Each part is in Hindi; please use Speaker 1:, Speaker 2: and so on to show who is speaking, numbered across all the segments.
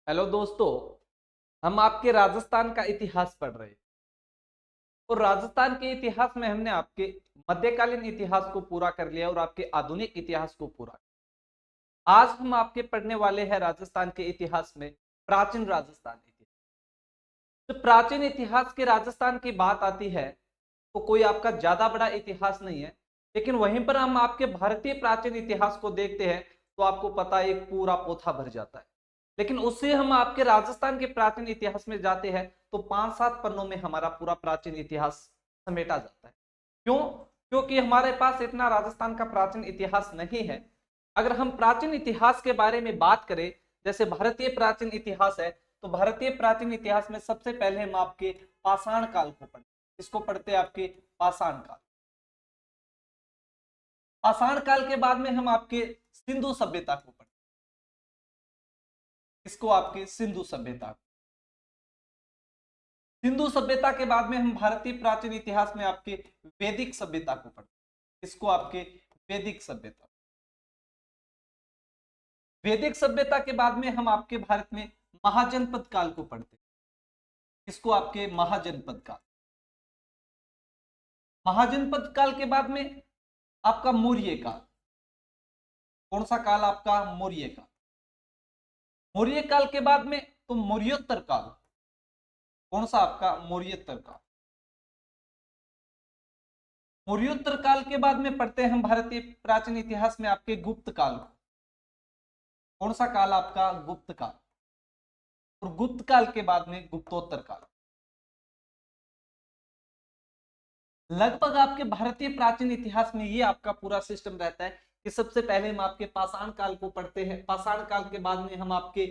Speaker 1: हेलो दोस्तों। हम आपके राजस्थान का इतिहास पढ़ रहे हैं और राजस्थान के इतिहास में हमने आपके मध्यकालीन इतिहास को पूरा कर लिया और आपके आधुनिक इतिहास को पूरा। आज हम आपके पढ़ने वाले हैं राजस्थान के इतिहास में प्राचीन राजस्थान इतिहास। तो प्राचीन इतिहास के राजस्थान की बात आती है तो कोई आपका ज्यादा बड़ा इतिहास नहीं है, लेकिन वहीं पर हम आपके भारतीय प्राचीन इतिहास को देखते हैं तो आपको पता है एक पूरा पोथा भर जाता है। लेकिन उससे हम आपके राजस्थान के प्राचीन इतिहास में जाते हैं तो 5-7 पन्नों में हमारा पूरा प्राचीन इतिहास समेटा जाता है। क्यों? क्योंकि हमारे पास इतना राजस्थान का प्राचीन इतिहास नहीं है। अगर हम प्राचीन इतिहास के बारे में बात करें, जैसे भारतीय प्राचीन इतिहास है, तो भारतीय प्राचीन इतिहास में सबसे पहले हम आपके पाषाण काल को पढ़ते। इसको पढ़ते हैं आपके पाषाण काल। पाषाण काल के बाद में हम आपके सिंधु सभ्यता को पढ़ते। इसको आपके सिंधु सभ्यता। सिंधु सभ्यता के बाद में हम भारतीय प्राचीन इतिहास में आपके वैदिक सभ्यता को पढ़ते। इसको आपके वैदिक सभ्यता। वैदिक सभ्यता के बाद में हम आपके भारत में महाजनपद काल को पढ़ते। इसको आपके महाजनपद काल। महाजनपद काल के बाद में आपका मौर्य काल। कौन सा काल? आपका मौर्य काल। मौर्य काल के बाद में तो मौर्योत्तर काल। कौन सा? आपका मौर्योत्तर काल। मौर्योत्तर काल के बाद में पढ़ते हैं हम भारतीय प्राचीन इतिहास में आपके गुप्त काल को। कौन सा काल? आपका गुप्त काल। और गुप्त काल के बाद में गुप्तोत्तर काल। लगभग आपके भारतीय प्राचीन इतिहास में ये आपका पूरा सिस्टम रहता है कि सबसे पहले हम आपके पाषाण काल को पढ़ते हैं। पाषाण काल के बाद में हम आपके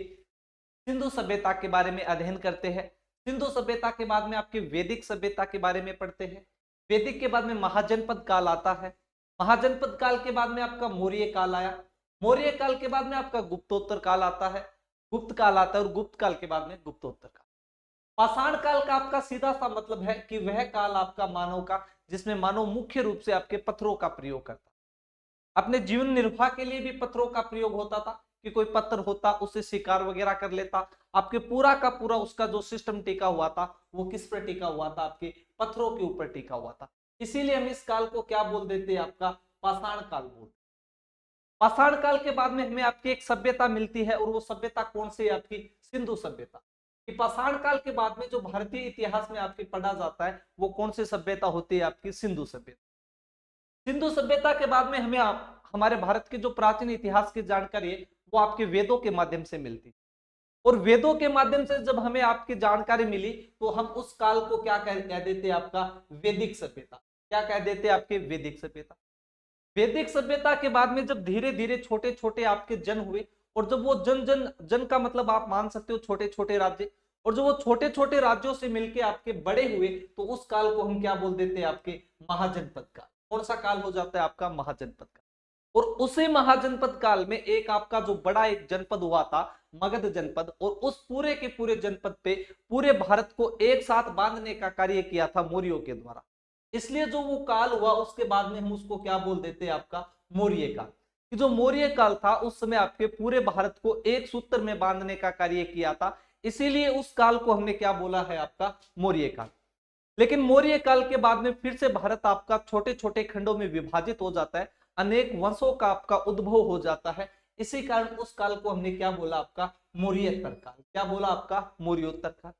Speaker 1: सिंधु सभ्यता के बारे में अध्ययन करते हैं। सिंधु सभ्यता के बाद में आपके वैदिक सभ्यता के बारे में पढ़ते हैं। वैदिक के बाद में महाजनपद काल आता है। महाजनपद काल के बाद में आपका मौर्य काल आया। मौर्य काल के बाद में आपका गुप्तोत्तर काल आता है। गुप्त काल आता है और गुप्त काल के बाद में गुप्तोत्तर काल। पाषाण काल का आपका सीधा सा मतलब है कि वह काल आपका मानव का जिसमें मानव मुख्य रूप से आपके पत्थरों का प्रयोग करता, अपने जीवन निर्वाह के लिए भी पत्थरों का प्रयोग होता था कि कोई पत्थर होता उससे शिकार वगैरह कर लेता। आपके पूरा का पूरा उसका जो सिस्टम टिका हुआ था वो किस पर टिका हुआ था? आपके पत्थरों के ऊपर टिका हुआ था। इसीलिए हम इस काल को क्या बोल देते हैं? आपका पाषाण काल बोल। पाषाण काल के बाद में हमें आपकी एक सभ्यता मिलती है और वो सभ्यता कौन सी? आपकी सिंधु सभ्यता। कि पाषाण काल के बाद में जो भारतीय इतिहास में आपके पढ़ा जाता है वो कौन सी सभ्यता होती है? आपकी सिंधु सभ्यता। सिंधु सभ्यता के बाद में हमें हमारे भारत के जो प्राचीन इतिहास की जानकारी है वो आपके वेदों के माध्यम से मिलती है। और वेदों के माध्यम से जब हमें आपकी जानकारी मिली तो हम उस काल को क्या कह देते हैं? आपका वैदिक सभ्यता। क्या कह देते हैं? आपके वैदिक सभ्यता। वैदिक सभ्यता के बाद में जब धीरे धीरे छोटे छोटे आपके जन हुए और जब वो जन जन जन का मतलब आप मान सकते हो छोटे छोटे राज्य, और जो वो छोटे छोटे राज्यों से मिलके आपके बड़े हुए तो उस काल को हम क्या बोल देते हैं? आपके महाजनपद काल। कौन सा काल हो जाता है? आपका महाजनपद काल। और उसी महाजनपद काल में एक आपका जो बड़ा एक जनपद हुआ था मगध जनपद, और उस पूरे के पूरे जनपद पे पूरे भारत को एक साथ बांधने का कार्य किया था मौर्यों के द्वारा। इसलिए जो वो काल हुआ उसके बाद में हम उसको क्या बोल देते हैं? आपका मौर्य काल। कि जो मौर्य काल था उस समय आपके पूरे भारत को एक सूत्र में बांधने का कार्य किया था, इसीलिए उस काल को हमने क्या बोला है? आपका मौर्य काल। लेकिन मौर्य काल के बाद में फिर से भारत आपका छोटे छोटे खंडों में विभाजित हो जाता है, अनेक वंशों का आपका उद्भव हो जाता है। इसी कारण उस काल को हमने क्या बोला? आपका मौर्योत्तर काल। क्या बोला? आपका मौर्योत्तर काल।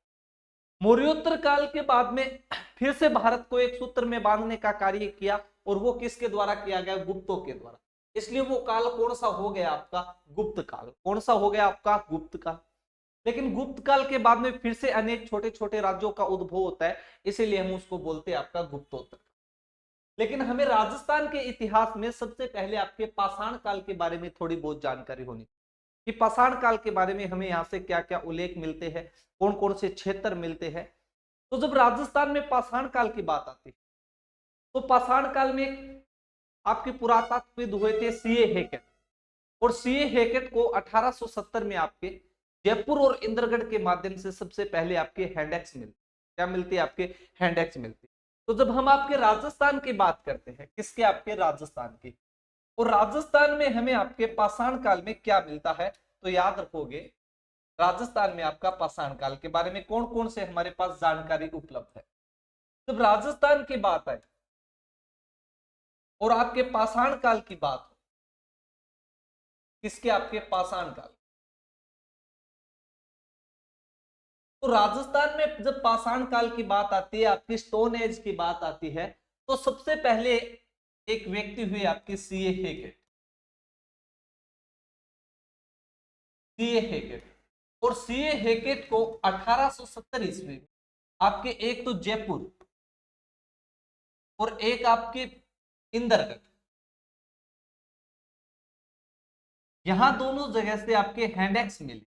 Speaker 1: मौर्योत्तर काल के बाद में फिर से भारत को एक सूत्र में बांधने का कार्य किया, और वो किसके द्वारा किया गया? गुप्तों के द्वारा। इसलिए वो काल कौन सा हो गया? आपका गुप्त काल। कौन सा हो गया? आपका गुप्त काल। लेकिन गुप्त काल के बाद में फिर से अनेक छोटे छोटे राज्यों का उद्भव होता है, इसीलिए हम उसको बोलते हैं आपका गुप्तोत्तर। लेकिन हमें राजस्थान के इतिहास में सबसे पहले आपके पाषाण काल के बारे में थोड़ी बहुत जानकारी होनी कि पाषाण काल के बारे में हमें यहाँ से क्या क्या उल्लेख मिलते हैं, कौन कौन से क्षेत्र मिलते हैं। तो जब राजस्थान में पाषाण काल की बात आती है तो पाषाण काल में आपके पुरातत्वविद हुए थे सीए हेकेट, और सीए हेकेट को 1870 में आपके जयपुर और इंद्रगढ़ के माध्यम से सबसे पहले आपके हैंडेक्स मिलती। क्या मिलती है? आपके हैंडेक्स मिलती। तो जब हम आपके राजस्थान की बात करते हैं, किसके? आपके राजस्थान की। और राजस्थान में हमें आपके पाषाण काल में क्या मिलता है? तो याद रखोगे राजस्थान में आपका पाषाण काल के बारे में कौन कौन से हमारे पास जानकारी उपलब्ध है। जब राजस्थान की बात है और आपके पाषाण काल की बात हो, किसके, आपके पाषाण काल, तो राजस्थान में जब पाषाण काल की बात आती है, आपकी स्टोन एज की बात आती है, तो सबसे पहले एक व्यक्ति हुए आपके सीए हेकेट। सीए हेकेट, और सीए हेकेट को 1870 ईस्वी में आपके एक तो जयपुर और एक आपके इंदरगढ़, यहां दोनों जगह से आपके हैंडेक्स मिली।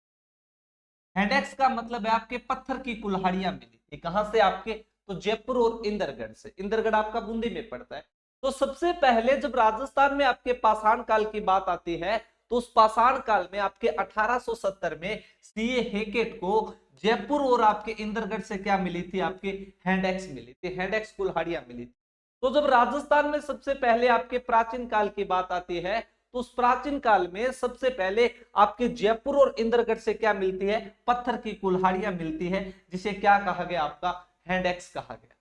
Speaker 1: हैंडेक्स का मतलब है आपके पत्थर की कुल्हाड़ियां मिली थी। कहां से, आपके तो जयपुर और इंदरगढ़ से। इंदरगढ़ आपका बूंदी में पड़ता है। तो सबसे पहले जब राजस्थान में आपके पाषाण काल की बात आती है, तो उस पाषाण काल में आपके 1870 में सीए हेकेट को जयपुर और आपके इंदरगढ़ से क्या मिली थी, आपके हैंडेक्स मिली थी, हैंडेक्स कुल्हाड़ियां मिली थी। तो जब राजस्थान में सबसे पहले आपके प्राचीन काल की बात आती है, तो उस प्राचीन काल में सबसे पहले आपके जयपुर और इंदरगढ़ से क्या मिलती है, पत्थर की कुल्हाड़ियां मिलती है, जिसे क्या कहा गया, आपका हैंडेक्स कहा गया।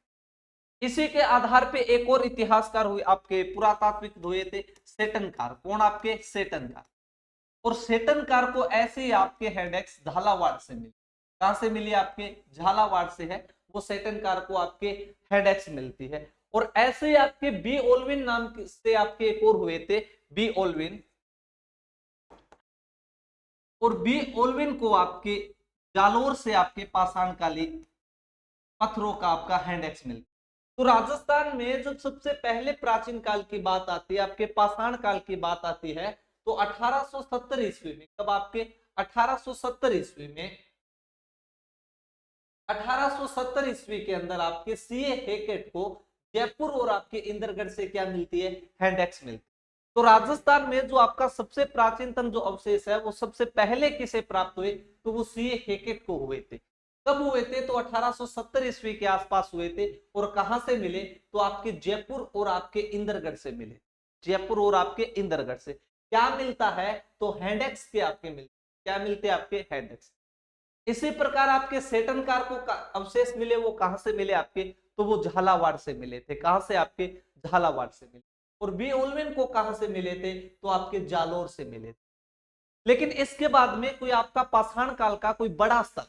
Speaker 1: इसी के आधार पे एक और इतिहासकार हुए, आपके पुरातात्विक हुए थे सेटनकार। कौन, आपके सेटनकार। और सेटनकार को ऐसे ही आपके हैंडेक्स झालावाड़ से मिली। कहां से मिली, आपके झालावाड़ से है वो सेटनकार को आपके हैंडेक्स मिलती है। और ऐसे ही आपके बी ओल्विन नाम से आपके एक और हुए थे, बी ओल्विन। और बी ओल्विन को आपके जालोर से आपके पाषाण काली पत्थरों का आपका हैंडेक्स मिलता। तो राजस्थान में जब सबसे पहले प्राचीन काल की बात आती है, आपके पाषाण काल की बात आती है, तो 1870 ईस्वी में, कब, आपके 1870 ईस्वी में, 1870 ईस्वी के अंदर आपके सीए हेकेट को जयपुर और आपके इंदरगढ़ से क्या मिलती है, हैंडेक्स मिलती है। तो राजस्थान में जो आपका सबसे प्राचीनतम जो अवशेष है, वो सबसे पहले किसे प्राप्त हुए, तो वो सीए हेकेट को हुए थे। कब हुए थे, तो 1870 ईस्वी के आसपास हुए थे। और कहां से मिले, तो आपके जयपुर और आपके इंदरगढ़ से मिले। जयपुर और आपके इंदरगढ़ से क्या मिलता है, तो हैंडेक्स के आपके मिलते, क्या मिलते हैं, आपके हैंडेक्स। इसी प्रकार आपके सेटनकार को अवशेष मिले, वो कहां से मिले, आपके तो वो झालावाड़ से मिले थे। कहां से, आपके झालावाड़ से मिले। और बी ओल्विन को कहां से मिले थे, तो आपके जालोर से मिले थे। लेकिन इसके बाद में कोई आपका पाषाण काल का कोई बड़ा स्थल,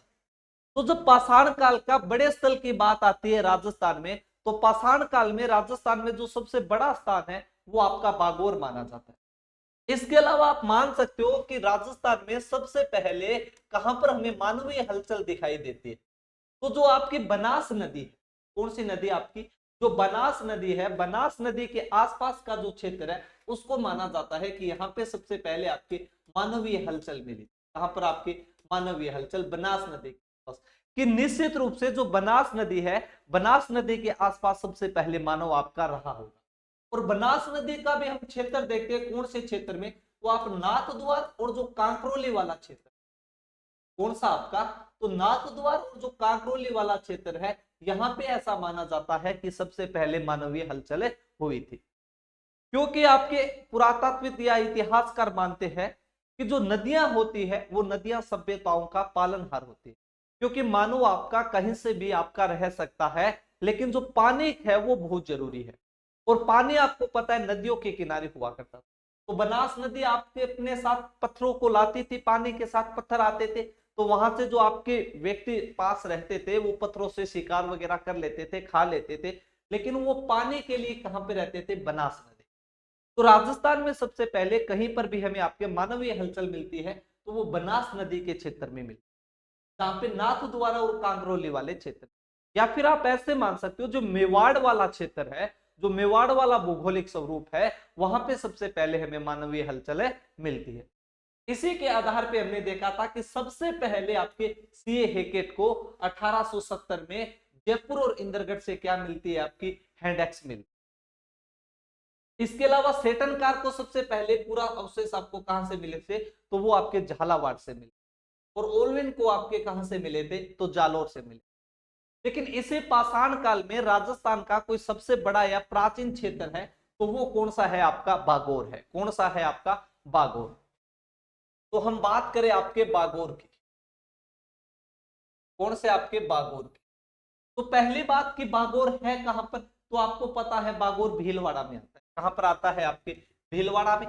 Speaker 1: तो जब पाषाण काल का बड़े स्थल की बात आती है राजस्थान में, तो पाषाण काल में राजस्थान में जो सबसे बड़ा स्थान है, वो आपका बागोर माना जाता है। इसके अलावा आप मान सकते हो कि राजस्थान में सबसे पहले कहां पर हमें मानवीय हलचल दिखाई देती है, तो जो आपकी बनास नदी है, कौन सी नदी, आपकी जो बनास नदी है, बनास नदी के आसपास का जो क्षेत्र है, उसको माना जाता है कि यहाँ पे सबसे पहले आपके मानवीय हलचल मिली। कहां पर, आपकी मानवीय हलचल बनास नदी के आसपास। कि निश्चित रूप से जो बनास नदी है, बनास नदी के आसपास सबसे पहले मानव आपका रहा होगा। और बनास नदी का भी हम क्षेत्र देखते हैं, कौन से क्षेत्र में, तो आप नाथद्वार और जो कांकरोली वाला क्षेत्र, कौन सा आपका, तो नाथद्वार और जो कांकरोली वाला क्षेत्र है, यहां पे ऐसा माना जाता है कि सबसे पहले मानवीय हलचल हुई थी। क्योंकि आपके पुरातत्वविद या इतिहासकार मानते हैं कि जो नदियां होती है, वो नदियां सभ्यताओं का पालनहार होती है। क्योंकि मानव आपका कहीं से भी आपका रह सकता है, लेकिन जो पानी है वो बहुत जरूरी है। और पानी आपको पता है नदियों के किनारे हुआ करता था। तो बनास नदी आपके अपने साथ पत्थरों को लाती थी, पानी के साथ पत्थर आते थे, तो वहां से जो आपके व्यक्ति पास रहते थे, वो पत्थरों से शिकार वगैरह कर लेते थे, खा लेते थे। लेकिन वो पानी के लिए कहां पे रहते थे, बनास नदी। तो राजस्थान में सबसे पहले कहीं पर भी हमें आपके मानवीय हलचल मिलती है, तो वो बनास नदी के क्षेत्र में मिलती है, जहां पे नाथद्वारा और कांकरोली वाले क्षेत्र। या फिर आप ऐसे मान सकते हो, जो मेवाड़ वाला क्षेत्र है, जो मेवाड़ वाला भौगोलिक स्वरूप है, वहां पे सबसे पहले हमें मानवीय हलचल मिलती है। इसी के आधार पे हमने देखा था कि सबसे पहले आपके सीए हेकेट को 1870 में जयपुर और इंदरगढ़ से क्या मिलती है, आपकी हैंडेक्स मिलती। इसके अलावा सेटनकार को सबसे पहले पूरा अवशेष आपको कहां से मिले थे, तो वो आपके झालावाड़ से मिले। और ओल्विन को आपके कहां से मिले थे, तो जालोर से मिले। लेकिन इसे पाषाण काल में राजस्थान का कोई सबसे बड़ा या प्राचीन क्षेत्र है, तो वो कौन सा है, आपका बागोर है। कौन सा है, आपका बागोर। तो हम बात करें आपके बागोर की, कौन से आपके बागोर के। तो पहली बात कि बागोर है कहां पर, तो आपको पता है बागोर भीलवाड़ा में आता है। कहां पर आता है आपके भीलवाड़ा में।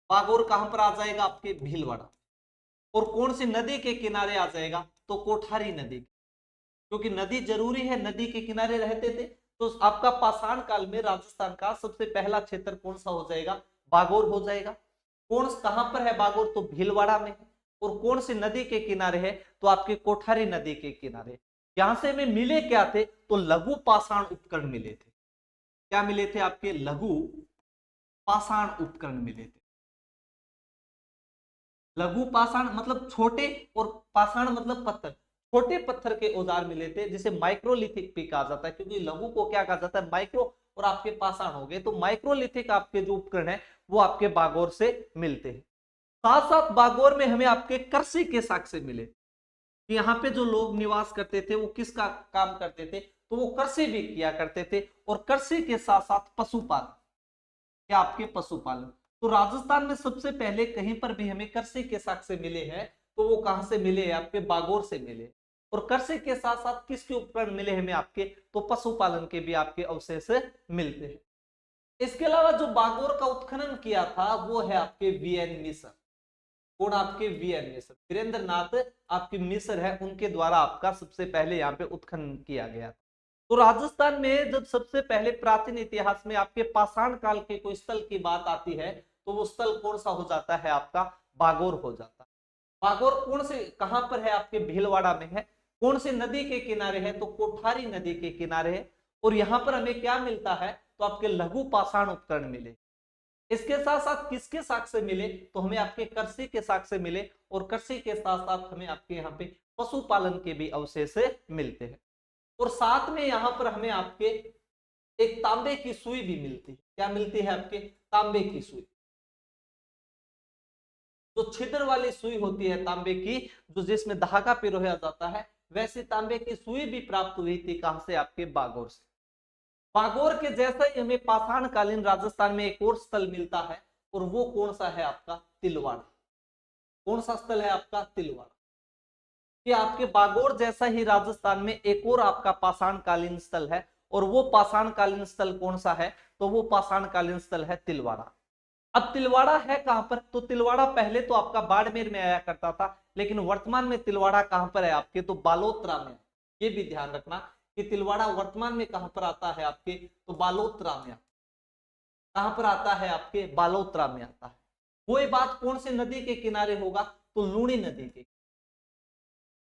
Speaker 1: बागोर कहां पर आ जाएगा आपके भीलवाड़ा। और कौन सी नदी के किनारे आ जाएगा, तो कोठारी नदी, क्योंकि नदी जरूरी है, नदी के किनारे रहते थे। तो आपका पाषाण काल में राजस्थान का सबसे पहला क्षेत्र कौन सा हो जाएगा, बागोर हो जाएगा। कौन कहां पर है बागोर, तो भीलवाड़ा में है। और कौन सी नदी के किनारे है, तो आपके कोठारी नदी के किनारे। यहां से में मिले क्या थे, तो लघु पाषाण उपकरण मिले थे। क्या मिले थे आपके, लघु पाषाण उपकरण मिले थे। लघु पाषाण मतलब छोटे, और पाषाण मतलब पत्थर, छोटे पत्थर के औजार मिले थे, जिसे माइक्रोलिथिक भी कहा जाता है, क्योंकि लघु को क्या कहा जाता है, माइक्रो, और आपके पाषाण हो गए। तो माइक्रोलिथिक आपके जो उपकरण है वो आपके बागोर से मिलते हैं। साथ साथ बागोर में हमें आपके कृषि के साक्ष्य मिले। यहाँ पे जो लोग निवास करते थे वो किसका काम करते थे, तो वो कृषि भी किया करते थे। और कृषि के साथ साथ पशुपालन, क्या आपके पशुपालन। तो राजस्थान में सबसे पहले कहीं पर भी हमें कृषि के साक्ष्य मिले हैं, तो वो कहां से मिले हैं, आपके बागोर से मिले। और कृषि के साथ साथ किसके उपकरण मिले हमें आपके, तो पशुपालन के भी आपके अवशेष मिलते हैं। इसके अलावा जो बागोर का उत्खनन किया था वो है आपके वीएन मिश्र। कौन, आपके वीएन मिश्र, वीरेंद्र नाथ आपके मिश्र है, उनके द्वारा आपका सबसे पहले यहाँ पे उत्खनन किया गया। तो राजस्थान में जब सबसे पहले प्राचीन इतिहास में आपके पाषाण काल के कोई स्थल की बात आती है, तो वो स्थल कौन सा हो जाता है, आपका बागोर हो जाता है। बागोर कौन से कहां पर है, आपके भीलवाड़ा में है। कौन सी नदी के किनारे है, तो कोठारी नदी के किनारे है। और यहां पर हमें क्या मिलता है, तो आपके लघु पाषाण उपकरण मिले। इसके साथ साथ किसके साक्ष्य मिले, तो हमें आपके कृषि के साक्ष्य मिले। और कृषि के साथ साथ हमें आपके यहाँ पे पशुपालन के भी अवशेष मिलते हैं। और साथ में यहां पर हमें आपके एक तांबे की सुई भी मिलती है। क्या मिलती है, आपके तांबे की सुई, जो छिद्र वाली सुई होती है तांबे की, जो जिसमें धागा पिरोया जाता है, वैसे तांबे की सुई भी प्राप्त हुई थी। कहां से, आपके बागोर से। बागोर के जैसा ही हमें पाषाण कालीन राजस्थान में एक और स्थल मिलता है, और वो कौन सा है, आपका तिलवाड़ा। कौन सा स्थल है, आपका तिलवाड़ा। कि आपके बागोर जैसा ही राजस्थान में एक और आपका पाषाण कालीन स्थल है, और वो पाषाण कालीन स्थल कौन सा है, तो वो पाषाण कालीन स्थल है तिलवाड़ा। अब तिलवाड़ा है कहां पर, तो तिलवाड़ा पहले तो आपका बाड़मेर में आया करता था, लेकिन वर्तमान में तिलवाड़ा कहां पर है आपके, तो बालोतरा में। ये भी ध्यान रखना कि तिलवाड़ा वर्तमान में कहां पर आता है आपके, तो बालोतरा में। कहां पर आता है, आपके बालोतरा में आता है। वही बात कौन सी नदी के किनारे होगा, तो लूणी नदी के।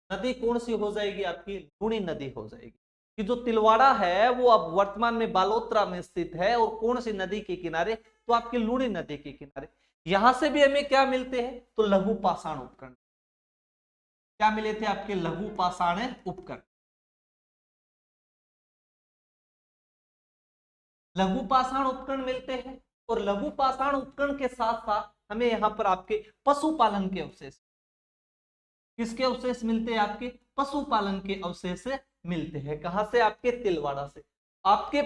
Speaker 1: नदी कौन सी हो जाएगी, आपकी लूणी नदी हो जाएगी। कि जो तिलवाड़ा है वो अब वर्तमान में बालोतरा में स्थित है, और कौन सी नदी के किनारे, तो आपकी लूणी नदी के किनारे। यहां से भी हमें क्या मिलते हैं, तो लघु पाषाण उपकरण। क्या मिले थे, आपके लघु पाषाण उपकरण। लघु पाषाण उपकरण मिलते हैं। और लघु पाषाण उपकरण के साथ साथ हमें यहाँ पर आपके पशुपालन के अवशेष, किसके अवशेष मिलते हैं, आपके पशुपालन के अवशेष मिलते हैं। कहां से, आपके तिलवाड़ा से। आपके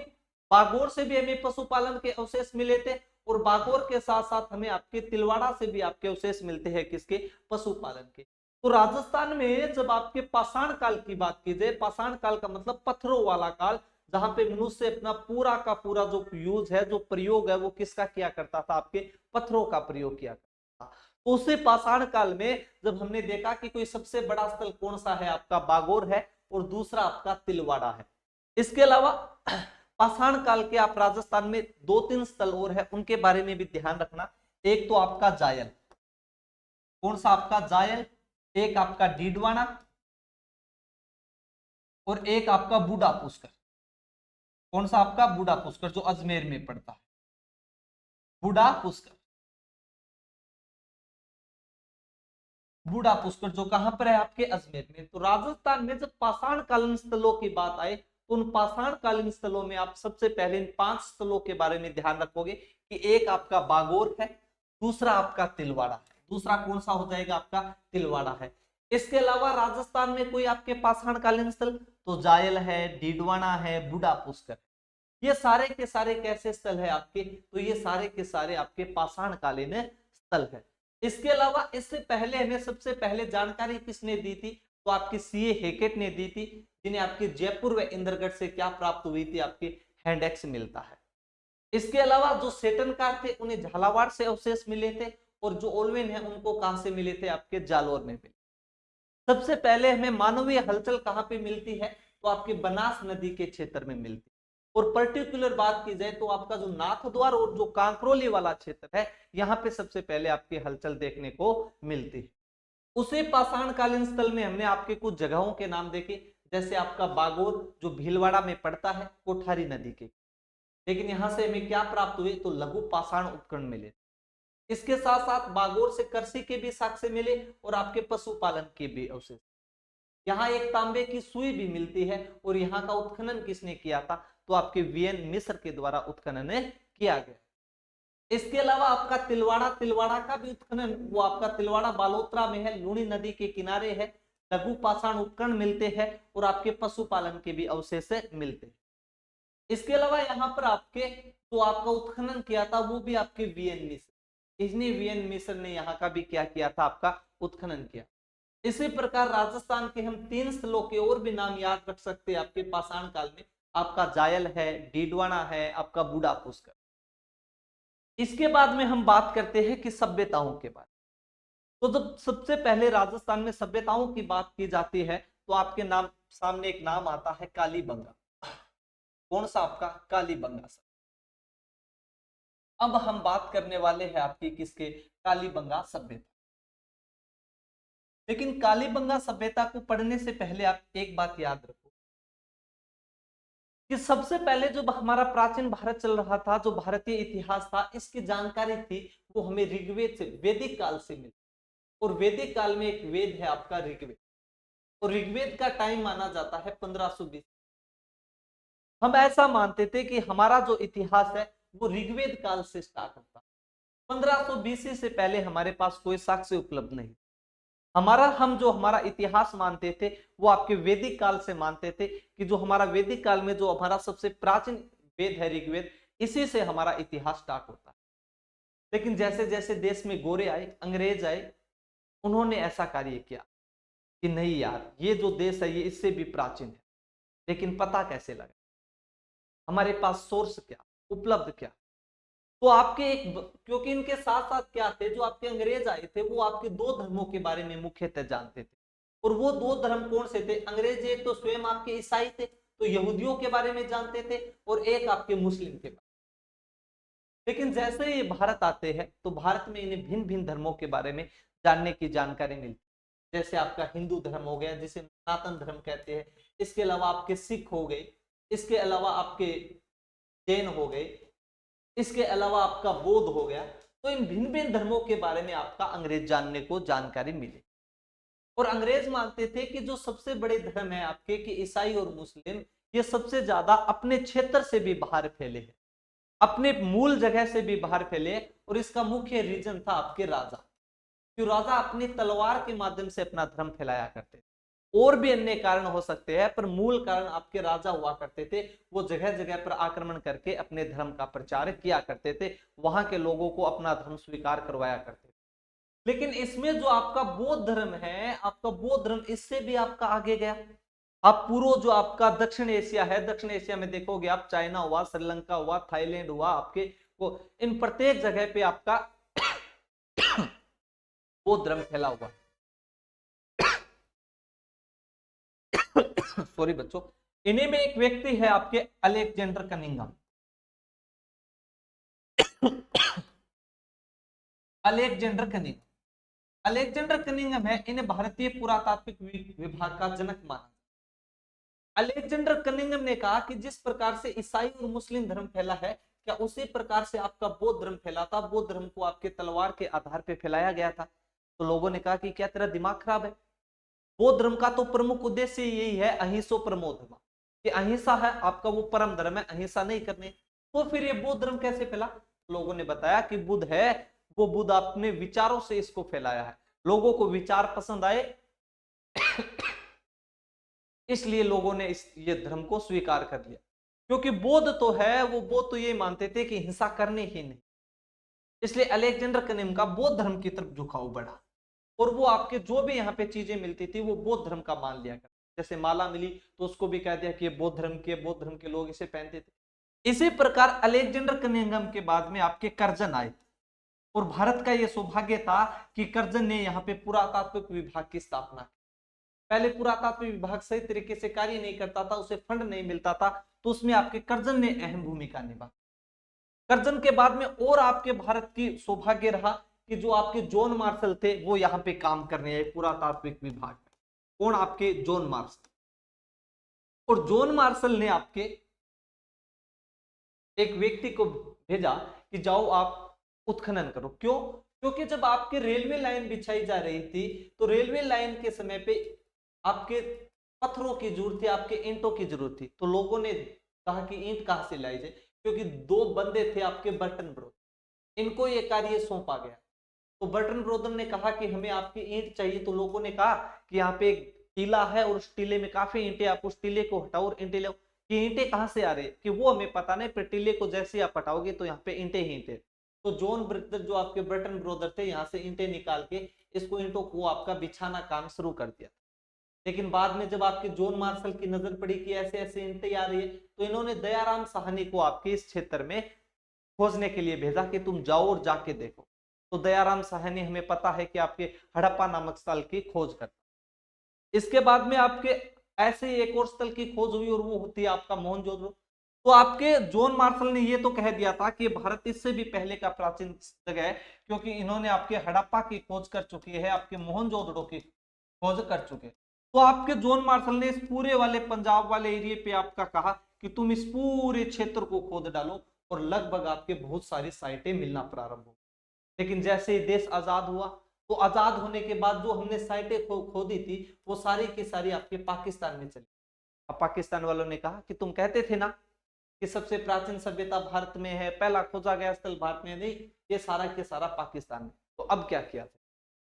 Speaker 1: बागोर से भी हमें पशुपालन के अवशेष मिले थे, और बागोर के साथ साथ हमें आपके तिलवाड़ा से भी आपके अवशेष मिलते हैं, किसके, पशुपालन के। तो राजस्थान में जब आपके पाषाण काल की बात की जाए, पाषाण काल का मतलब पत्थरों वाला काल, जहां पे मनुष्य अपना पूरा का पूरा जो यूज है, जो प्रयोग है, वो किसका किया करता था, आपके पत्थरों का प्रयोग किया करता था। तो उसी पाषाण काल में जब हमने देखा कि कोई सबसे बड़ा स्थल कौन सा है, आपका बागोर है, और दूसरा आपका तिलवाड़ा है। इसके अलावा पाषाण काल के आप राजस्थान में 2-3 स्थल और है, उनके बारे में भी ध्यान रखना। एक तो आपका जायल, कौन सा, आपका जायल। एक आपका डीडवाना, और एक आपका बूढ़ा पुष्कर। कौन सा, आपका बूढ़ा पुष्कर, जो अजमेर में पड़ता है, बूढ़ा पुष्कर। बूढ़ा पुष्कर जो कहां पर है, आपके अजमेर में। तो राजस्थान में जब पाषाण कालीन स्थलों की बात आए, तो उन पाषाण कालीन स्थलों में आप सबसे पहले इन 5 स्थलों के बारे में ध्यान रखोगे कि एक आपका बागोर है, दूसरा आपका तिलवाड़ा है। दूसरा कौन सा हो जाएगा, आपका तिलवाड़ा है। इसके अलावा राजस्थान में कोई आपके पाषाण कालीन स्थल, तो जायल है, डीडवाना है, बूढ़ा पुष्कर। ये सारे के सारे कैसे स्थल है आपके, तो ये सारे के सारे आपके पाषाण कालीन स्थल है। इसके अलावा इससे पहले हमें सबसे पहले जानकारी किसने दी थी, तो आपकी सीए हेकेट ने दी थी, जिन्हें आपके जयपुर व इंद्रगढ़ से क्या प्राप्त हुई थी, आपकी हैंडेक्स मिलता है। इसके अलावा जो सेटनकार थे उन्हें झालावाड़ से अवशेष मिले थे, और जो ओल्वेन है उनको कहां से मिले थे, आपके जालोर में मिले। सबसे पहले हमें मानवीय हलचल कहां पे मिलती है, तो आपके बनास नदी के क्षेत्र में मिलती है। और पर्टिकुलर बात की जाए तो आपका जो नाथद्वार और जो कांकरोली वाला क्षेत्र है, यहाँ पे सबसे पहले आपकी हलचल देखने को मिलती है। उसी पाषाणकालीन स्थल में हमने आपके कुछ जगहों के नाम देखे, जैसे आपका बागोर जो भीलवाड़ा में पड़ता है कोठारी नदी के, लेकिन यहां से हमें क्या प्राप्त हुए, तो लघु पाषाण उपकरण मिले। इसके साथ साथ बागोर से करसी के भी साक्ष्य मिले, और आपके पशुपालन के भी अवशेष। यहाँ एक तांबे की सुई भी मिलती है, और यहाँ का उत्खनन किसने किया था, तो आपके वीएन मिश्र के द्वारा उत्खनन किया गया। इसके अलावा आपका तिलवाड़ा का भी उत्खनन, वो आपका तिलवाड़ा बालोतरा में है, लूणी नदी के किनारे है। लघु पाषाण उपकरण मिलते हैं, और आपके पशुपालन के भी अवशेष मिलते हैं। इसके अलावा यहाँ पर आपके तो आपका उत्खनन किया था वो भी आपके वीएन मिश्र, इसने वीएन मिश्र ने यहाँ का भी क्या किया था, आपका उत्खनन किया। इसी प्रकार राजस्थान के हम 3 स्थलों के और भी नाम याद रख सकते हैं आपके पाषाण काल में, आपका जायल है, डीडवाना है, आपका बूढ़ा पुष्कर। इसके बाद में हम बात करते हैं कि सभ्यताओं के बारे में। तो जब सबसे पहले राजस्थान में सभ्यताओं की बात की जाती है, तो आपके नाम सामने एक नाम आता है कालीबंगा। कौन सा, आपका कालीबंगा। अब हम बात करने वाले हैं आपकी किसके, कालीबंगा सभ्यता। लेकिन कालीबंगा सभ्यता को पढ़ने से पहले आप एक बात याद रखो कि सबसे पहले जो हमारा प्राचीन भारत चल रहा था, जो भारतीय इतिहास था, इसकी जानकारी थी वो हमें ऋग्वेद से, वैदिक काल से मिली। और वैदिक काल में एक वेद है आपका ऋग्वेद, और ऋग्वेद का टाइम माना जाता है 1520। हम ऐसा मानते थे कि हमारा जो इतिहास है वो ऋग्वेद काल से स्टार्ट होता, 1520 से पहले हमारे पास कोई साक्ष्य उपलब्ध नहीं। हमारा इतिहास मानते थे वो आपके वैदिक काल से मानते थे, कि जो हमारा वैदिक काल में जो हमारा सबसे प्राचीन वेद है ऋग्वेद, इसी से हमारा इतिहास स्टार्ट होता है। लेकिन जैसे जैसे देश में गोरे आए, अंग्रेज आए, उन्होंने ऐसा कार्य किया कि नहीं यार, ये जो देश है ये इससे भी प्राचीन है। लेकिन पता कैसे लगा, हमारे पास सोर्स क्या, उपलब्ध क्या। तो आपके एक, क्योंकि इनके साथ साथ क्या थे, जो आपके अंग्रेज आए थे वो आपके 2 धर्मों के बारे में मुख्यतः जानते थे। और वो 2 धर्म कौन से थे, अंग्रेज एक तो स्वयं आपके ईसाई थे, तो यहूदियों के बारे में जानते थे, और एक आपके मुस्लिम के बारे में। लेकिन जैसे ये भारत आते हैं, तो भारत में इन्हें भिन्न भिन्न धर्मों के बारे में जानने की जानकारी मिलती। जैसे आपका हिंदू धर्म हो गया, जिसे सनातन धर्म कहते हैं। इसके अलावा आपके सिख हो गए, इसके अलावा आपके जैन हो गए, इसके अलावा आपका बौद्ध हो गया। तो इन भिन्न भिन्न धर्मों के बारे में आपका अंग्रेज जानने को जानकारी मिली। और अंग्रेज मानते थे कि जो सबसे बड़े धर्म है आपके, कि ईसाई और मुस्लिम, ये सबसे ज्यादा अपने क्षेत्र से भी बाहर फैले हैं, अपने मूल जगह से भी बाहर फैले। और इसका मुख्य रीजन था आपके राजा, कि राजा अपनी तलवार के माध्यम से अपना धर्म फैलाया करते थे। और भी अन्य कारण हो सकते हैं, पर मूल कारण आपके राजा हुआ करते थे, वो जगह जगह पर आक्रमण करके अपने धर्म का प्रचार किया करते थे, वहां के लोगों को अपना धर्म स्वीकार करवाया करते थे। लेकिन इसमें जो आपका बौद्ध धर्म है, आपका बौद्ध धर्म इससे भी आपका आगे गया। आप पूर्व जो आपका दक्षिण एशिया है, दक्षिण एशिया में देखोगे आप, चाइना हुआ, श्रीलंका हुआ, थाईलैंड हुआ, आपके वो इन प्रत्येक जगह पे आपका बौद्ध धर्म फैला हुआ। सॉरी बच्चों, इन्हीं में एक व्यक्ति है आपके Alexander Cunningham. Alexander Cunningham, Alexander Cunningham है, इन्हें भारतीय पुरातात्विक विभाग का जनक माना। अलेक्जेंडर कनिंघम ने कहा कि जिस प्रकार से ईसाई और मुस्लिम धर्म फैला है, क्या उसी प्रकार से आपका बौद्ध धर्म फैला था। बौद्ध धर्म को आपके तलवार के आधार पर फैलाया गया था। तो लोगों ने कहा कि क्या तेरा दिमाग खराब है, बौद्ध धर्म का तो प्रमुख उद्देश्य यही है, अहिंसो परमो धर्म, कि अहिंसा है आपका वो परम धर्म है, अहिंसा नहीं करने। तो फिर ये बौद्ध धर्म कैसे फैला। लोगों ने बताया कि बुद्ध है, वो बुद्ध अपने विचारों से इसको फैलाया है। लोगों को विचार पसंद आए, इसलिए लोगों ने ये धर्म को स्वीकार कर लिया। क्योंकि बौद्ध तो है, वो बौद्ध तो ये मानते थे कि हिंसा करनी ही नहीं, इसलिए अलेक्जेंडर कनिम का बौद्ध धर्म की तरफ झुकाव बढ़ा और वो आपके जो भी यहाँ पे चीजें मिलती थी वो बौद्ध धर्म का मान लिया करता। जैसे माला मिली तो उसको भी कह दिया कि ये बौद्ध धर्म के लोग इसे पहनते थे। इसी प्रकार अलेक्जेंडर कनिंघम के बाद में आपके कर्जन आए और भारत का यह सौभाग्य था कि कर्जन ने यहाँ पे पुरातात्विक विभाग की स्थापना की। पहले पुरातात्विक विभाग सही तरीके से कार्य नहीं करता था, उसे फंड नहीं मिलता था, तो उसमें आपके कर्जन ने अहम भूमिका निभा। कर्जन के बाद में और आपके भारत की सौभाग्य रहा कि जो आपके जॉन मार्शल थे वो यहाँ पे काम करने आए पुरातात्विक विभाग में। कौन? आपके जॉन मार्शल। और जॉन मार्शल ने आपके एक व्यक्ति को भेजा कि जाओ आप उत्खनन करो। क्यों? क्योंकि जब आपके रेलवे लाइन बिछाई जा रही थी तो रेलवे लाइन के समय पे आपके पत्थरों की जरूरत थी, आपके ईंटों की जरूरत थी। तो लोगों ने कहा कि ईंट कहां से लाई जाए, क्योंकि दो बंदे थे आपके बर्टन ब्रोदर, इनको ये कार्य सौंपा गया। तो बर्टन ब्रोदर ने कहा कि हमें आपकी ईंट चाहिए। तो लोगों ने कहा कि यहाँ पे एक टीला है और उस टीले में काफी ईंटें, आप उस टीले को हटाओ और ईंटें लो। कि ईंटें कहां से आ रही है कि वो हमें पता नहीं, पर टीले को जैसे आप हटाओगे तो यहाँ पे ईंटें ही ईंटें। तो जॉन ब्रदर जो आपके बर्टन ब्रोदर थे यहाँ से ईंटें निकाल के इसको ईंटों को आपका बिछाना काम शुरू कर दिया। लेकिन बाद में जब आपके जॉन मार्शल की नजर पड़ी कि ऐसे ऐसे ईंटें आ रही है तो इन्होंने दयाराम साहनी को आपके इस क्षेत्र में खोजने के लिए भेजा कि तुम जाओ और जाके देखो। तो दयाराम साहनी हमें पता है कि आपके हड़प्पा नामक स्थल की खोज करता। इसके बाद में आपके ऐसे ही एक और स्थल की खोज हुई और वो होती है आपका मोहनजोदड़ो। तो आपके जॉन मार्शल ने ये तो कह दिया था कि भारत इससे भी पहले का प्राचीन जगह है, क्योंकि इन्होंने आपके हड़प्पा की खोज कर चुकी है, आपके मोहनजोदड़ो की खोज कर चुके। तो आपके जॉन मार्शल ने इस पूरे वाले पंजाब वाले एरिया पे आपका कहा कि तुम इस पूरे क्षेत्र को खोद डालो और लगभग आपके बहुत सारी साइटें मिलना प्रारंभ हो। लेकिन जैसे ही देश आजाद हुआ तो आजाद होने के बाद जो हमने साइटें खोदी थी वो सारी की सारी आपके पाकिस्तान में चली। अब पाकिस्तान वालों ने कहा कि तुम कहते थे ना कि सबसे प्राचीन सभ्यता भारत में है, पहला खोजा गया स्थल भारत में, नहीं, ये सारा के सारा पाकिस्तान में। तो अब क्या किया जाए?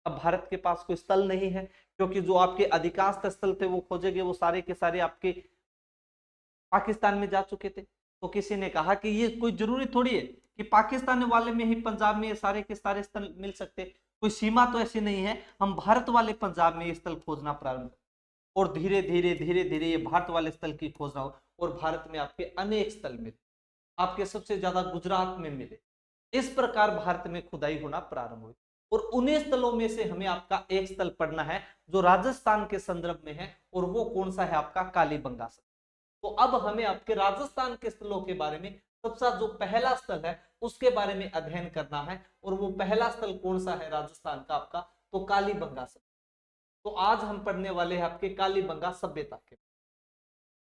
Speaker 1: अब भारत के पास कोई स्थल नहीं है, क्योंकि जो आपके अधिकांश स्थल थे वो खोजे गए, वो सारे के सारे आपके पाकिस्तान में जा चुके थे। तो किसी ने कहा कि ये कोई जरूरी थोड़ी है कि पाकिस्तान वाले में ही पंजाब में ये सारे के सारे स्थल मिल सकते, कोई सीमा तो ऐसी नहीं है, हम भारत वाले पंजाब में ये स्थल खोजना प्रारंभ। और धीरे धीरे धीरे धीरे ये भारत वाले स्थल की खोज रहा हो और भारत में आपके अनेक स्थल मिले, आपके सबसे ज्यादा गुजरात में मिले। इस प्रकार भारत में खुदाई होना प्रारंभ हुई और उन्हीं स्थलों में से हमें आपका एक स्थल पढ़ना है जो राजस्थान के संदर्भ में है, और वो कौन सा है? आपका कालीबंगा स्थल। तो अब हमें आपके राजस्थान के स्थलों के बारे में सबसे जो पहला स्थल है उसके बारे में अध्ययन करना है, और वो पहला स्थल कौन सा है राजस्थान का? आपका तो कालीबंगा स्थल। तो आज हम पढ़ने वाले हैं आपके कालीबंगा सभ्यता के।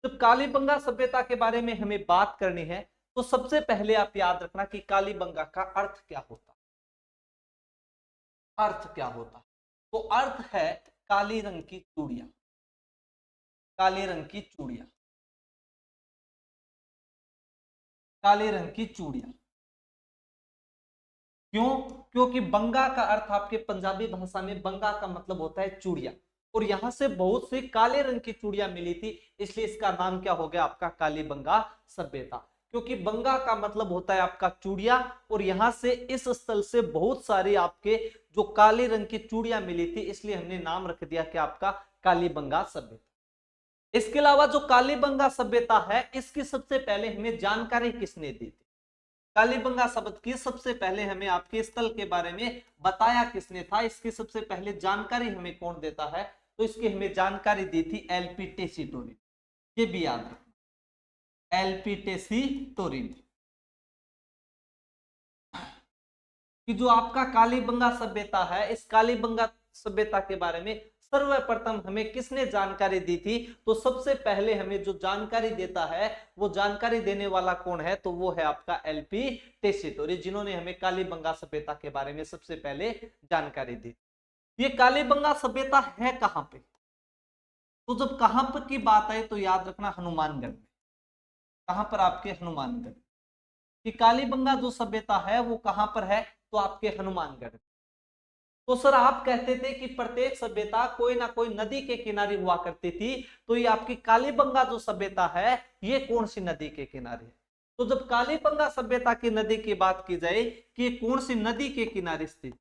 Speaker 1: जब कालीबंगा सभ्यता के बारे में हमें बात करनी है तो सबसे पहले आप याद रखना कि कालीबंगा का अर्थ क्या होता। अर्थ क्या होता? तो अर्थ है काली रंग की चूड़ियां, काले रंग की चूड़ियां, काले रंग की चूड़ियां। क्यों? क्योंकि बंगा का अर्थ आपके पंजाबी भाषा में बंगा का मतलब होता है चूड़िया, और यहां से बहुत सी काले रंग की चूड़ियां मिली थी, इसलिए इसका नाम क्या हो गया? आपका कालीबंगा सभ्यता। क्योंकि बंगा का मतलब होता है आपका चूड़िया, और यहां से इस स्थल से बहुत सारी आपके जो काले रंग की चूड़ियां मिली थी, इसलिए हमने नाम रख दिया कि आपका कालीबंगा सभ्यता। इसके अलावा जो कालीबंगा सभ्यता है इसकी सबसे पहले हमें जानकारी किसने दी थी? कालीबंगा शब्द की सबसे पहले हमें आपके स्थल के बारे में बताया किसने था? इसकी सबसे पहले जानकारी हमें कौन देता है? तो इसकी हमें जानकारी दी थी एलपी टेसीटोरिन। ये भी याद रखना, एलपी टेसीटोरिन। कि जो आपका कालीबंगा सभ्यता है, इस कालीबंगा सभ्यता के बारे में सर्वप्रथम हमें किसने जानकारी दी थी? तो सबसे पहले हमें जो जानकारी देता है वो जानकारी देने वाला कौन है? तो वो है आपका एलपी टेसीटोरी, जिन्होंने हमें कालीबंगा सभ्यता के बारे में सबसे पहले जानकारी दी। ये कालीबंगा सभ्यता है कहां पे? तो जब कहां पर की बात आए तो याद रखना हनुमानगढ़ में। कहां पर? आपके हनुमानगढ़। कि कालीबंगा जो सभ्यता है वो कहां पर है? तो आपके हनुमानगढ़। तो सर आप कहते थे कि प्रत्येक सभ्यता कोई ना कोई नदी के किनारे हुआ करती थी, तो ये आपकी कालीबंगा जो सभ्यता है ये कौन सी नदी के किनारे है? तो जब कालीबंगा सभ्यता की नदी की बात की जाए कि ये कौन सी नदी के किनारे स्थित,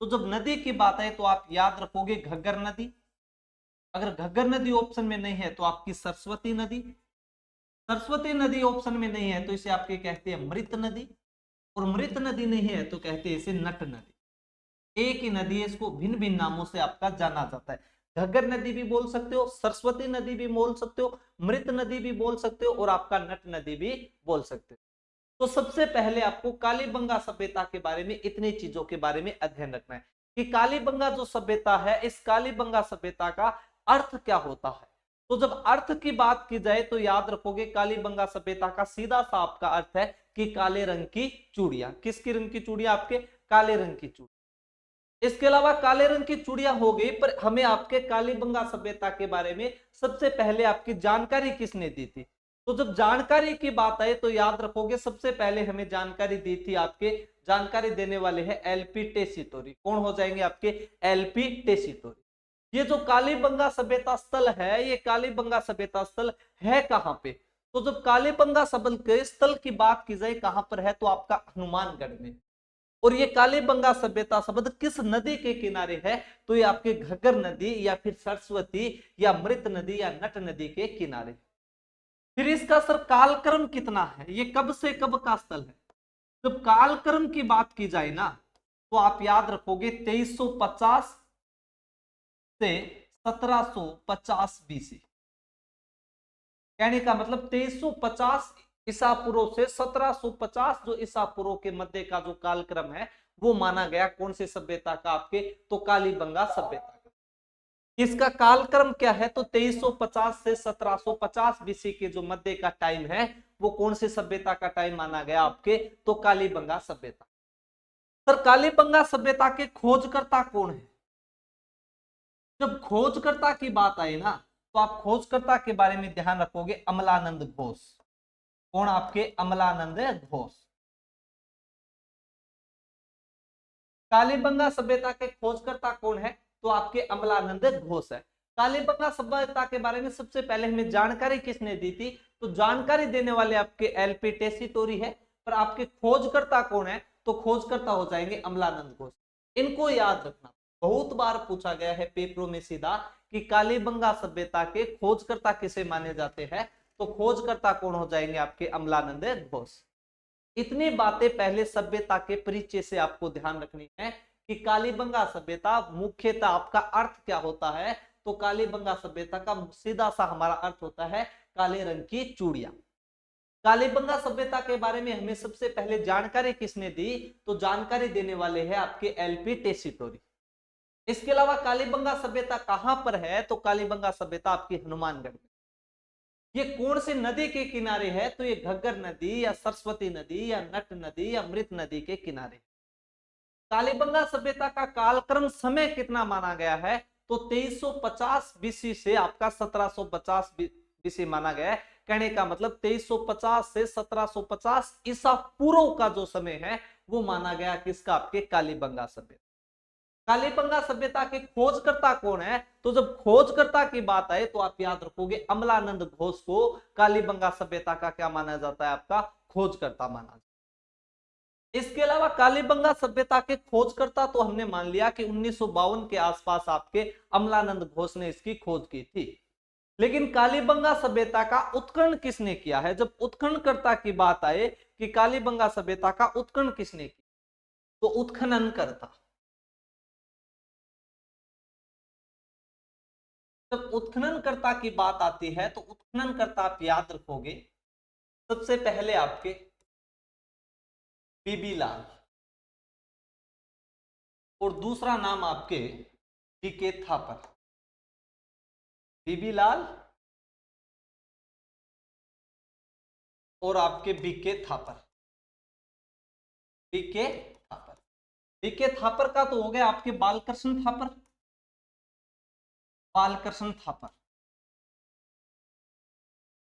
Speaker 1: तो जब नदी की बात है तो आप याद रखोगे घग्गर नदी। अगर घग्गर नदी ऑप्शन में नहीं है तो आपकी सरस्वती नदी, सरस्वती नदी ऑप्शन में नहीं है तो इसे आपके कहते हैं मृत नदी, और मृत नदी नहीं है तो कहते हैं इसे नट नदी। एक ही नदी है, इसको भिन्न भिन्न नामों से आपका जाना जाता है। घग्गर नदी भी बोल सकते हो, सरस्वती नदी भी बोल सकते हो, मृत नदी भी बोल सकते हो, और आपका नट नदी भी बोल सकते हो। तो सबसे पहले आपको कालीबंगा सभ्यता के बारे में इतनी चीजों के बारे में अध्ययन रखना है कि कालीबंगा जो सभ्यता है, इस कालीबंगा सभ्यता का अर्थ क्या होता है। तो जब अर्थ की बात की जाए तो याद रखोगे कालीबंगा सभ्यता का सीधा सा आपका अर्थ है कि काले रंग की चूड़ियां। किसकी रंग की चूड़ियां? आपके काले रंग की चूड़ियां। इसके अलावा काले रंग की चूड़ियां हो गई, पर हमें आपके कालीबंगा सभ्यता के बारे में सबसे पहले आपकी जानकारी किसने दी थी? तो जब जानकारी की बात आए तो याद रखोगे सबसे पहले हमें जानकारी दी थी आपके, जानकारी देने वाले हैं एलपी टेसीटोरी। कौन हो जाएंगे आपके? एलपी टेसीटोरी। ये जो कालीबंगा सभ्यता स्थल है, ये कालीबंगा सभ्यता स्थल है कहां पे? तो जब कालीबंगा सबल के स्थल की बात की जाए कहां पर है, तो आपका हनुमानगढ़ में। और ये कालीबंगा सभ्यता शब्द किस नदी के किनारे है? तो ये आपके घग्गर नदी या फिर सरस्वती या मृत नदी या नट नदी के किनारे। फिर इसका सर कालक्रम कितना है, ये कब से कब का स्थल है? जब कालक्रम की बात की जाए ना तो आप याद रखोगे 2350 से 1750 बीसी। कहने का मतलब 2350 ईसा पूर्व से 1750 जो ईसा पूर्व के मध्य का जो कालक्रम है वो माना गया कौन सी सभ्यता का? आपके तो कालीबंगा सभ्यता का। इसका कालक्रम क्या है? तो 2350 से 1750 बीसी के जो मध्य का टाइम है वो कौन सी सभ्यता का टाइम माना गया? आपके तो कालीबंगा सभ्यता। सर कालीबंगा सभ्यता के खोजकर्ता कौन है? जब खोजकर्ता की बात आई ना तो आप खोजकर्ता के बारे में ध्यान रखोगे अमलानंद घोष। कौन? आपके अमलानंद घोष। कालीबंगा सभ्यता के खोजकर्ता कौन है? तो आपके अमलानंद घोष है। कालीबंगा सभ्यता के बारे में सबसे पहले हमें जानकारी किसने दी थी? तो जानकारी देने वाले आपके एलपी टेसीटोरी है, पर आपके खोजकर्ता कौन है? तो खोजकर्ता हो जाएंगे अमलानंद घोष। इनको याद रखना, बहुत बार पूछा गया है पेपरों में सीधा कि कालीबंगा सभ्यता के खोजकर्ता किसे माने जाते हैं, तो खोजकर्ता कौन हो जाएंगे? आपके अमलानंद घोष। इतनी बातें पहले सभ्यता के परिचय से आपको ध्यान रखनी है कि कालीबंगा सभ्यता मुख्यतः आपका अर्थ क्या होता है। तो कालीबंगा सभ्यता का सीधा सा हमारा अर्थ होता है काले रंग की चूड़ियां। कालीबंगा सभ्यता के बारे में हमें सबसे पहले जानकारी किसने दी? तो जानकारी देने वाले हैं आपके एलपी टेसीटोरी। इसके अलावा कालीबंगा सभ्यता कहां पर है? तो कालीबंगा सभ्यता आपकी हनुमानगढ़ में। ये कौन सी नदी के किनारे है? तो ये घग्गर नदी या सरस्वती नदी या नट नदी या मृत नदी के किनारे। कालीबंगा सभ्यता का कालक्रम समय कितना माना गया है? तो 2350 बीसी से आपका 1750 बीसी माना गया है। कहने का मतलब 2350 से 1750 ईसा पूर्व का जो समय है वो माना गया किसका? आपके कालीबंगा सभ्यता। कालीबंगा सभ्यता के खोजकर्ता कौन है? तो जब खोजकर्ता की बात आए तो आप याद रखोगे अमलानंद घोष को कालीबंगा सभ्यता का क्या माना जाता है? आपका खोजकर्ता माना जाता है। इसके अलावा कालीबंगा सभ्यता के खोजकर्ता तो हमने मान लिया कि 1952 के आसपास आपके अमलानंद घोष ने इसकी खोज की थी, लेकिन कालीबंगा सभ्यता का उत्खनन किसने किया है? जब उत्खननकर्ता की बात आए कि कालीबंगा सभ्यता का उत्खनन किसने किया, तो उत्खनन करता। जब उत्खननकर्ता की बात आती है तो उत्खननकर्ता आप याद रखोगे सबसे पहले आपके बीबी लाल, और दूसरा नाम आपके बीके थापर। बीबी लाल और आपके बीके थापर। बीके थापर, बीके थापर का तो हो गया आपके बालकृष्ण थापर, बालकृष्ण थापर।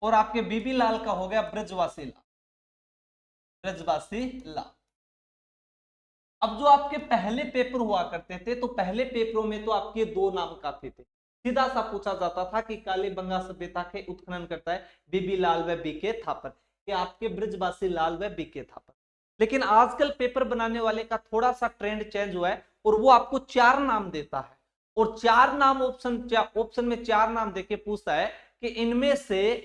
Speaker 1: और आपके बीबी लाल का हो गया ब्रजवासी लाल, ब्रजवासी लाल। अब जो आपके पहले पेपर हुआ करते थे तो पहले पेपरों में तो आपके दो नाम काफी थे। सीधा सा पूछा जाता था कि कालीबंगा सभ्यता के उत्खनन करता है बीबी लाल व बीके थापर। कि आपके ब्रजवासी लाल व बीके थापर। लेकिन आजकल पेपर बनाने वाले का थोड़ा सा ट्रेंड चेंज हुआ है और वो आपको 4 नाम देता है और 4 नाम ऑप्शन में 4 नाम देके पूछता है कि इनमें से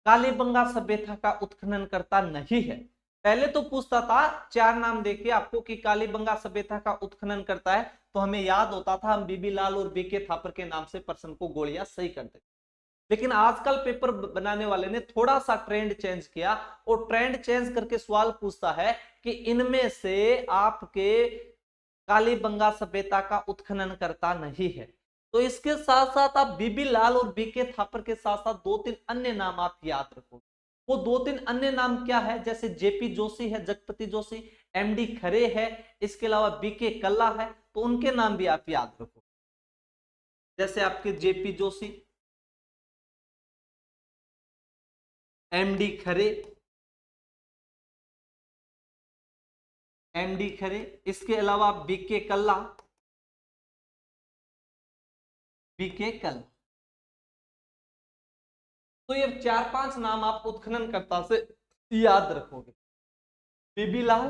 Speaker 1: कालीबंगा सभ्यता का उत्खनन करता नहीं है। पहले तो पूछता था 4 नाम देके आपको कि कालीबंगा सभ्यता का उत्खनन करता है, तो हमें याद होता था हम बीबी लाल और बीके थापर के नाम से प्रश्न को गोलियां सही कर देते। लेकिन आजकल पेपर बनाने वाले ने थोड़ा सा ट्रेंड चेंज किया और ट्रेंड चेंज करके सवाल पूछता है कि इनमें से आपके कालीबंगा सभ्यता का उत्खनन करता नहीं है। तो इसके साथ साथ आप बीबी लाल और बीके थापर के साथ साथ 2-3 अन्य नाम आप याद रखो। वो 2-3 अन्य नाम क्या है, जैसे जेपी जोशी है, जगपति जोशी, एमडी खरे है, इसके अलावा बीके कल्ला है, तो उनके नाम भी आप याद रखो। जैसे आपके जेपी जोशी, एमडी खरे, इसके अलावा बीके कल्ला, बीके कल्ला। तो ये 4-5 नाम आप उत्खननकर्ता से याद रखोगे। B B Lal,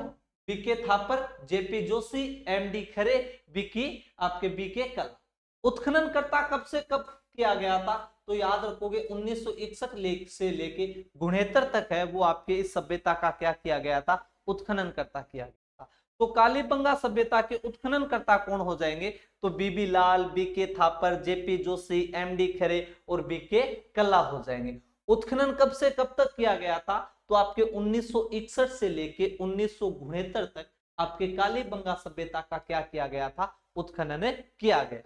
Speaker 1: BK Thapar, JP Joshi, MD Khare, B K आपके बीके कल्ला। उत्खननकर्ता कब से कब किया गया था, तो याद रखोगे 1961 से लेके 69 तक है वो आपके इस सभ्यता का क्या किया गया था, उत्खननकर्ता किया गया था। तो कालीबंगा सभ्यता के उत्खननकर्ता कौन हो जाएंगे, तो BB Lal, BK Thapar, JP Joshi, MD Khare और बीके कल्ला हो जाएंगे। उत्खनन कब से कब तक किया गया था, तो आपके 1961 से लेके 1969 तक आपके कालीबंगा सभ्यता का क्या किया गया था, उत्खनन किया गया।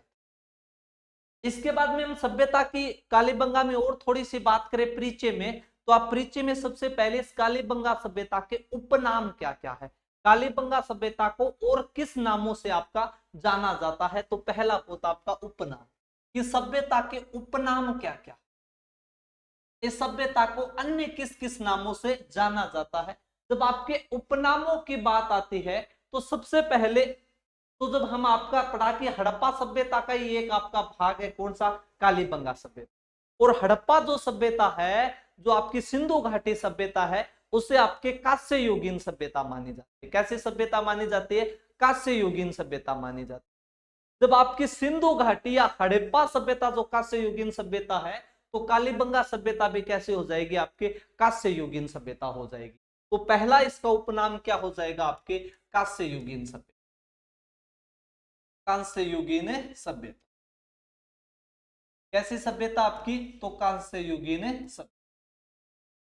Speaker 1: इसके बाद में हम सभ्यता की कालीबंगा में और थोड़ी सी बात करें परिचय में, तो आप परिचय में सबसे पहले इस कालीबंगा सभ्यता के उपनाम क्या क्या है, कालीबंगा सभ्यता को और किस नामों से आपका जाना जाता है। तो पहला होता आपका उपनाम, कि सभ्यता के उपनाम क्या क्या, इस सभ्यता को अन्य किस किस नामों से जाना जाता है। जब आपके उपनामों की बात आती है तो सबसे पहले तो जब हम आपका पढ़ा कि हड़प्पा सभ्यता का ही एक आपका भाग है, कौन सा, कालीबंगा सभ्यता। और हड़प्पा जो सभ्यता है, जो आपकी सिंधु घाटी सभ्यता है, उसे आपके कांस्य युगीन सभ्यता मानी जाती है। कैसी सभ्यता मानी जाती है, कांस्य युगीन सभ्यता मानी जाती है। जब आपकी सिंधु घाटी या हड़प्पा सभ्यता जो कांस्य युगीन सभ्यता है, तो कालीबंगा सभ्यता भी कैसे हो जाएगी, आपके कांस्य युगीन सभ्यता हो जाएगी। तो पहला इसका उपनाम क्या हो जाएगा, आपके कांस्य युगीन सभ्यता, कांस्य युगीन सभ्यता। कैसी सभ्यता आपकी, तो कांस्य युगीन सभ्यता।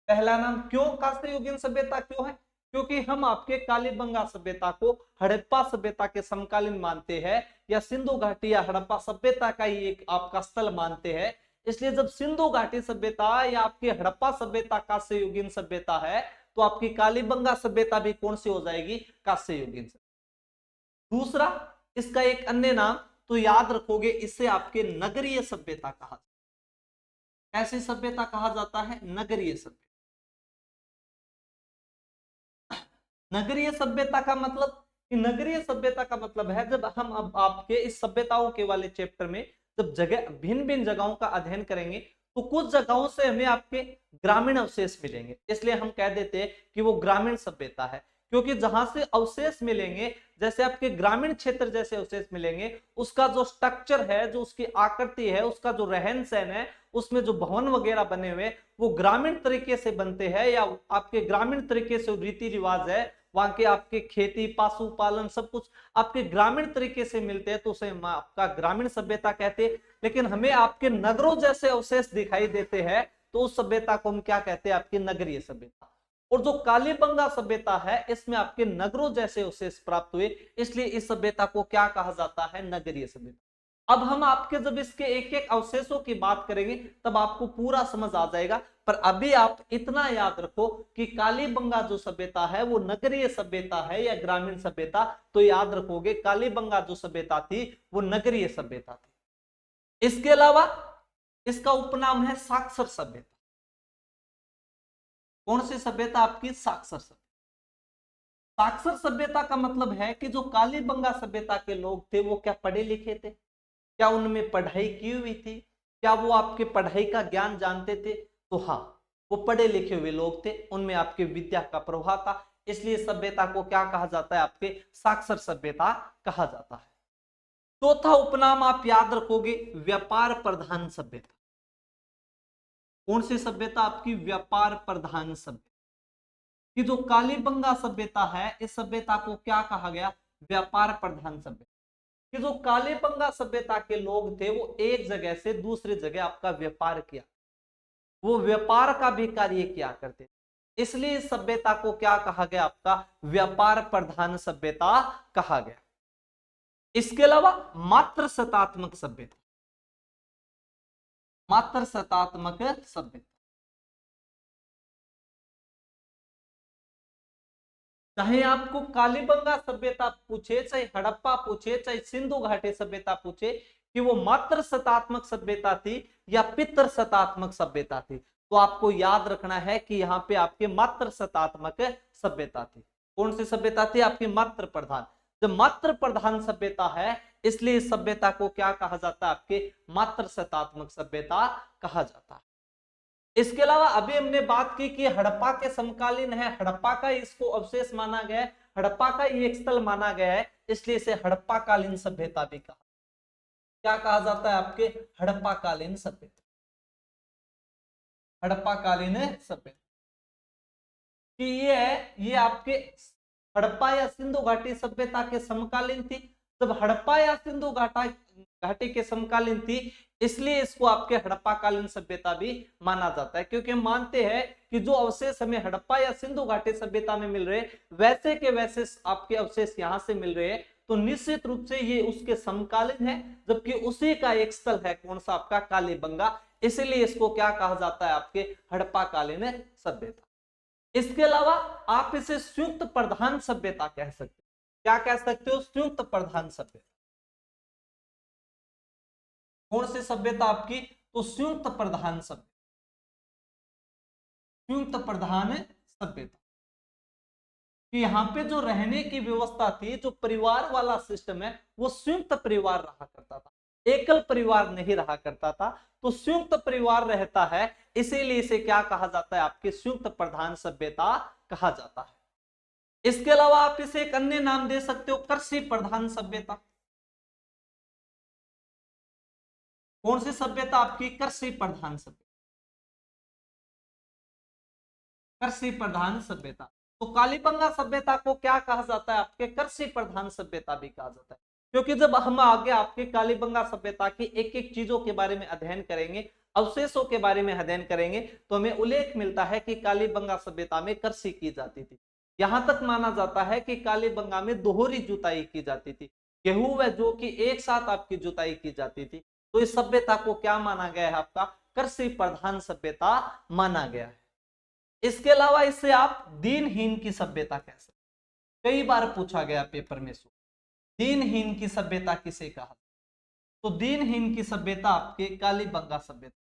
Speaker 1: पहला नाम क्यों कांस्य युगीन सभ्यता क्यों है, क्योंकि हम आपके कालीबंगा सभ्यता को हड़प्पा सभ्यता के समकालीन मानते हैं, या सिंधु घाटी या हड़प्पा सभ्यता का ही एक आपका स्थल मानते हैं। इसलिए जब सिंधु घाटी सभ्यता या आपकी हड़प्पा सभ्यता कांस्य युगीन सभ्यता है, तो आपकी कालीबंगा सभ्यता भी कौन सी हो जाएगी, कांस्य युगीन सभ्यता। दूसरा इसका एक अन्य नाम तो याद रखोगे, इसे आपके नगरीय सभ्यता कहा जाता है। ऐसी सभ्यता कहा जाता है नगरीय सभ्यता। नगरीय सभ्यता का मतलब, नगरीय सभ्यता का मतलब है जब हम अब आपके इस सभ्यताओं के वाले चैप्टर में जब जगह भिन्न भिन्न जगहों का अध्ययन करेंगे, तो कुछ जगहों से हमें आपके ग्रामीण अवशेष मिलेंगे, इसलिए हम कह देते हैं कि वो ग्रामीण सभ्यता है। क्योंकि जहां से अवशेष मिलेंगे, जैसे आपके ग्रामीण क्षेत्र जैसे अवशेष मिलेंगे, उसका जो स्ट्रक्चर है, जो उसकी आकृति है, उसका जो रहन सहन है, उसमें जो भवन वगैरह बने हुए वो ग्रामीण तरीके से बनते हैं, या आपके ग्रामीण तरीके से रीति रिवाज है, वहां के आपके खेती पशुपालन सब कुछ आपके ग्रामीण तरीके से मिलते हैं, तो उसे हम आपका ग्रामीण सभ्यता कहते हैं। लेकिन हमें आपके नगरों जैसे अवशेष दिखाई देते हैं, तो उस सभ्यता को हम क्या कहते हैं, आपकी नगरीय सभ्यता। और जो कालीबंगा सभ्यता है, इसमें आपके नगरों जैसे अवशेष प्राप्त हुए, इसलिए इस सभ्यता को क्या कहा जाता है, नगरीय सभ्यता। अब हम आपके जब इसके एक एक अवशेषों की बात करेंगे तब आपको पूरा समझ आ जाएगा, पर अभी आप इतना याद रखो कि कालीबंगा जो सभ्यता है वो नगरीय सभ्यता है या ग्रामीण सभ्यता। तो याद रखोगे कालीबंगा जो सभ्यता थी वो नगरीय सभ्यता थी। इसके अलावा इसका उपनाम है साक्षर सभ्यता। कौन सी सभ्यता आपकी, साक्षर सभ्यता। साक्षर सभ्यता का मतलब है कि जो कालीबंगा सभ्यता के लोग थे वो क्या पढ़े लिखे थे, क्या उनमें पढ़ाई की हुई थी, क्या वो आपके पढ़ाई का ज्ञान जानते थे, तो हाँ वो पढ़े लिखे हुए लोग थे, उनमें आपके विद्या का प्रभाव था, इसलिए सभ्यता को क्या कहा जाता है, आपके साक्षर सभ्यता कहा जाता है। चौथा उपनाम आप याद रखोगे, व्यापार प्रधान सभ्यता। कौन सी सभ्यता, आपकी व्यापार प्रधान सभ्यता। कि जो कालीबंगा सभ्यता है, इस सभ्यता को क्या कहा गया, व्यापार प्रधान सभ्यता। कि जो कालीबंगा सभ्यता के लोग थे वो एक जगह से दूसरी जगह आपका व्यापार किया, वो व्यापार का भी कार्य किया करते थे, इसलिए इस सभ्यता को क्या कहा गया, आपका व्यापार प्रधान सभ्यता कहा गया। इसके अलावा मात्र सत्तात्मक सभ्यता, मात्र सत्तात्मक सभ्यता, चाहे आपको कालीबंगा सभ्यता पूछे, चाहे हड़प्पा पूछे, चाहे सिंधु घाटी सभ्यता पूछे, कि वो मात्र सत्तात्मक सभ्यता थी या पितृ सत्तात्मक सभ्यता थी, तो आपको याद रखना है कि यहाँ पे आपके मात्र सत्तात्मक सभ्यता थी। कौन सी सभ्यता थी, आपकी मात्र प्रधान। जब मात्र प्रधान सभ्यता है, इसलिए इस सभ्यता को क्या कहा जाता है, आपके मात्र सत्तात्मक सभ्यता कहा जाता है। इसके अलावा अभी हमने बात की कि हड़प्पा के समकालीन है, हड़प्पा का इसको अवशेष माना गया है, हड़प्पा का ये एक स्थल माना गया है, इसलिए इसे हड़प्पा कालीन सभ्यता भी कहा, क्या कहा जाता है, आपके हड़प्पा कालीन सभ्यता, हड़प्पा कालीन सभ्यता। कि ये आपके हड़प्पा या सिंधु घाटी सभ्यता के समकालीन थी। जब हड़प्पा या सिंधु घाटी के समकालीन थी, इसलिए इसको आपके हड़प्पा कालीन सभ्यता भी माना जाता है, क्योंकि हम मानते हैं कि जो अवशेष हमें हड़प्पा या सिंधु घाटी सभ्यता में मिल रहे वैसे के वैसे आपके अवशेष यहाँ से मिल रहे हैं, तो निश्चित रूप से ये उसके समकालीन है, जबकि उसी का एक स्थल है कौन सा, आपका कालीबंगा, इसलिए इसको क्या कहा जाता है, आपके हड़प्पा कालीन सभ्यता। इसके अलावा आप इसे संयुक्त प्रधान सभ्यता कह सकते हो, क्या कह सकते हो, संयुक्त प्रधान सभ्यता। कौन सी सभ्यता आपकी, तो संयुक्त प्रधान सभ्यता, संयुक्त प्रधान सभ्यता। कि यहाँ पे जो रहने की व्यवस्था थी, जो परिवार वाला सिस्टम है, वो संयुक्त परिवार रहा करता था, एकल परिवार नहीं रहा करता था, तो संयुक्त परिवार रहता है, इसीलिए इसे क्या कहा जाता है, आपकी संयुक्त प्रधान सभ्यता कहा जाता है। इसके अलावा आप इसे एक अन्य नाम दे सकते हो, कृषि प्रधान सभ्यता। कौन सी सभ्यता आपकी, कृषि प्रधान सभ्यता, कृषि प्रधान सभ्यता। तो कालीबंगा सभ्यता को क्या कहा जाता है, आपके कृषि प्रधान सभ्यता भी कहा जाता है, क्योंकि जब हम आगे आपके कालीबंगा सभ्यता की एक एक चीजों के बारे में अध्ययन करेंगे, अवशेषों के बारे में अध्ययन करेंगे, तो हमें उल्लेख मिलता है कि कालीबंगा सभ्यता में कृषि की जाती थी। यहां तक माना जाता है कि कालीबंगा में दोहरी जुताई की जाती थी, गेहूं व जौ की एक साथ आपकी जुताई की जाती थी, तो इस सभ्यता को क्या माना गया है, आपका कृषि प्रधान सभ्यता माना गया है। इसके अलावा इसे आप दीनहीन की सभ्यता कह सकते, कई बार पूछा गया पेपर में, दीनहीन की सभ्यता किसे कहा, तो दीनहीन की सभ्यता आपके कालीबंगा सभ्यता,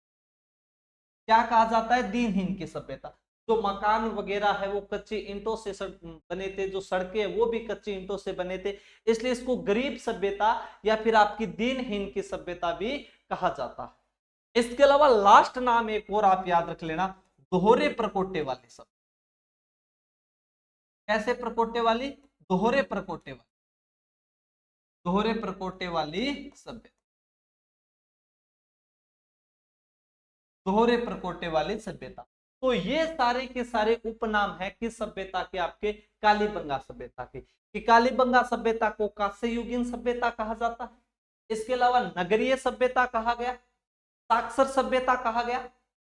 Speaker 1: क्या कहा जाता है, दीनहीन की सभ्यता। जो मकान वगैरह है वो कच्ची ईंटों से बने थे, जो सड़कें वो भी कच्ची ईंटों से बने थे, इसलिए इसको गरीब सभ्यता या फिर आपकी दीनहीन की सभ्यता भी कहा जाता है। इसके अलावा लास्ट नाम एक और आप याद रख लेना, दोहरे प्रकोटे वाली सभ्यता। कैसे प्रकोटे वाली, दोहरे प्रकोटे वाली, दोहरे प्रकोटे वाली सभ्यता, दोहरे प्रकोटे वाली सभ्यता। तो ये सारे के सारे उपनाम है किस सभ्यता के, आपके कालीबंगा सभ्यता के। कि कालीबंगा सभ्यता को कांस्ययुगीन सभ्यता कहा जाता है, इसके अलावा नगरीय सभ्यता कहा गया, साक्षर सभ्यता कहा गया,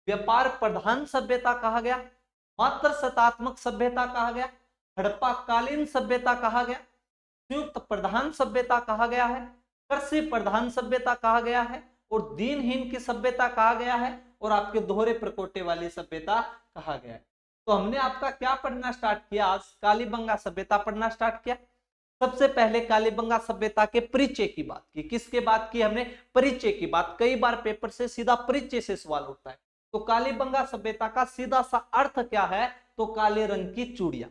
Speaker 1: व्यापार प्रधान सभ्यता कहा गया, मात्र सत्तात्मक सभ्यता कहा गया, हड़प्पा कालीन सभ्यता कहा गया, संयुक्त प्रधान सभ्यता कहा गया है, कृषि प्रधान सभ्यता कहा गया है, और दीनहीन की सभ्यता कहा गया है, और आपके दोहरे प्रकोटे वाली सभ्यता कहा गया है। तो हमने आपका क्या पढ़ना स्टार्ट किया, आज कालीबंगा सभ्यता पढ़ना स्टार्ट किया। सबसे पहले कालीबंगा सभ्यता के परिचय की बात की, किसके बात की हमने, परिचय की बात। कई बार पेपर से सीधा परिचय से सवाल उठता है, तो कालीबंगा सभ्यता का सीधा सा अर्थ क्या है, तो काले रंग की चूड़ियां।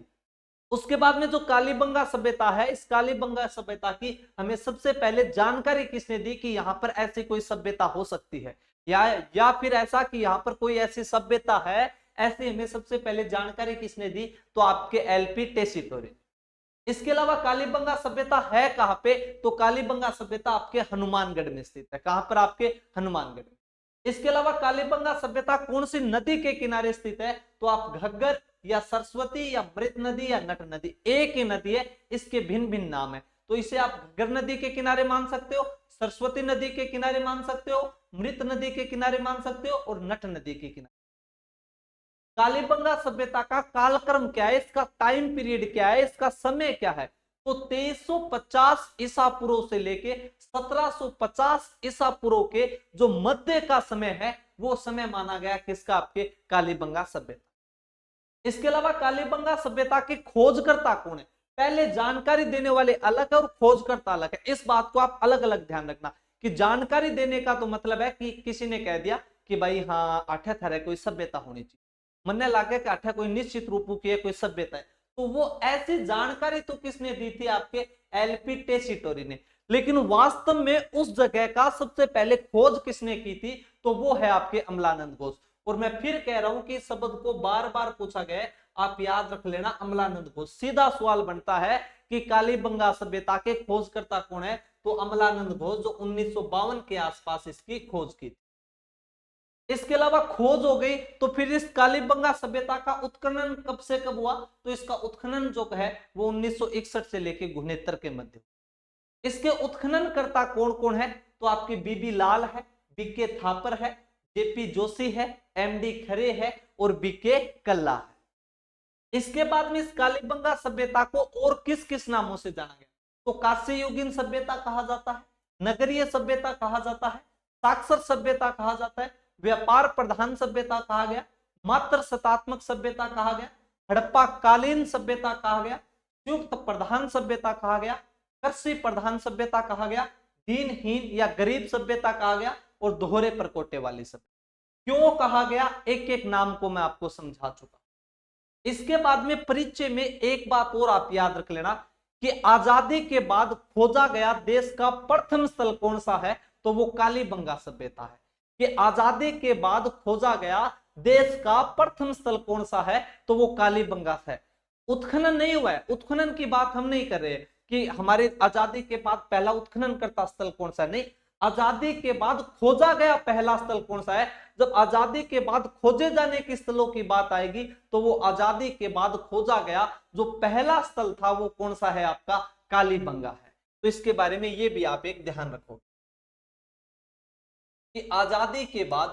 Speaker 1: उसके बाद में जो कालीबंगा सभ्यता है, इस कालीबंगा सभ्यता की हमें सबसे पहले जानकारी किसने दी कि यहां पर ऐसी कोई सभ्यता हो सकती है, या फिर ऐसा कि यहां पर कोई ऐसी सभ्यता है, ऐसे हमें सबसे पहले जानकारी किसने दी, तो आपके एलपी टेसीटोरी। इसके अलावा कालीबंगा सभ्यता है कहां पे, तो कालीबंगा सभ्यता आपके हनुमानगढ़ में स्थित है। कहां पर, आपके हनुमानगढ़ में। इसके अलावा कालीबंगा सभ्यता कौन सी नदी के किनारे स्थित है, तो आप घग्गर या सरस्वती या मृत नदी या नट नदी, एक ही नदी है, इसके भिन्न भिन्न नाम है। तो इसे आप घग्गर नदी के किनारे मान सकते हो, सरस्वती नदी के किनारे मान सकते हो, मृत नदी के किनारे मान सकते हो, और नट नदी के किनारे। कालीबंगा सभ्यता का कालक्रम क्या है, इसका टाइम पीरियड क्या है, इसका समय क्या है, तो 2350 ईसा पूर्व से लेके 1750 ईसा पूर्व के जो मध्य का समय है, वो समय माना गया किसका, आपके कालीबंगा सभ्यता। इसके अलावा कालीबंगा सभ्यता के खोजकर्ता कौन है, पहले जानकारी देने वाले अलग है और खोजकर्ता अलग है। इस बात को आप अलग अलग ध्यान रखना कि जानकारी देने का तो मतलब है कि किसी ने कह दिया कि भाई हाँ अठे थारे कोई सभ्यता होनी चाहिए, मन लागे कि अठे कोई निश्चित रूप की कोई सभ्यता है, तो वो ऐसी जानकारी तो किसने दी थी, आपके एलपी टेसीटोरी ने। लेकिन वास्तव में उस जगह का सबसे पहले खोज किसने की थी, तो वो है आपके अमलानंद घोष। और मैं फिर कह रहा हूं कि इस शब्द को बार बार पूछा गया, आप याद रख लेना, अमलानंद घोष। सीधा सवाल बनता है कि कालीबंगा सभ्यता के खोजकर्ता कौन है, तो अमलानंद घोष, जो 1952 के आसपास इसकी खोज की। इसके अलावा खोज हो गई, तो फिर इस कालीबंगा सभ्यता का उत्खनन कब से कब हुआ, तो इसका उत्खनन जो है वो 1961 से लेकर 69 के मध्य। इसके उत्खननकर्ता कौन कौन है, तो आपके बीबी लाल है, बीके थापर है, जेपी जोशी है, एमडी खरे है, और बीके कल्ला है। इसके बाद में इस कालीबंगा सभ्यता को और किस किस नामों से जाना गया, तो कांस्ययुगीन सभ्यता कहा जाता है, नगरीय सभ्यता कहा जाता है, साक्षर सभ्यता कहा जाता है, व्यापार प्रधान सभ्यता कहा गया, मात्र शतात्मक सभ्यता कहा गया, हड़प्पा कालीन सभ्यता कहा गया, संयुक्त प्रधान सभ्यता कहा गया, कृषि प्रधान सभ्यता कहा गया, दीनहीन या गरीब सभ्यता कहा गया, और दोहरे परकोटे वाली सभ्यता। क्यों कहा गया, एक एक नाम को मैं आपको समझा चुका। इसके बाद में परिचय में एक बात और आप याद रख लेना कि आजादी के बाद खोजा गया देश का प्रथम स्थल कौन सा है, तो वो कालीबंगा सभ्यता है। कि आजादी के बाद खोजा गया देश का प्रथम स्थल कौन सा है, तो वो कालीबंगा है। उत्खनन नहीं हुआ है, उत्खनन की बात हम नहीं कर रहे कि हमारे आजादी के बाद पहला उत्खनन करता स्थल कौन सा है, नहीं, आजादी के बाद खोजा गया पहला स्थल कौन सा है। जब आजादी के बाद खोजे जाने के स्थलों की बात आएगी, तो वो आजादी के बाद खोजा गया जो पहला स्थल था वो कौन सा है, आपका कालीबंगा है। तो इसके बारे में ये भी आप एक ध्यान रखो कि आजादी के बाद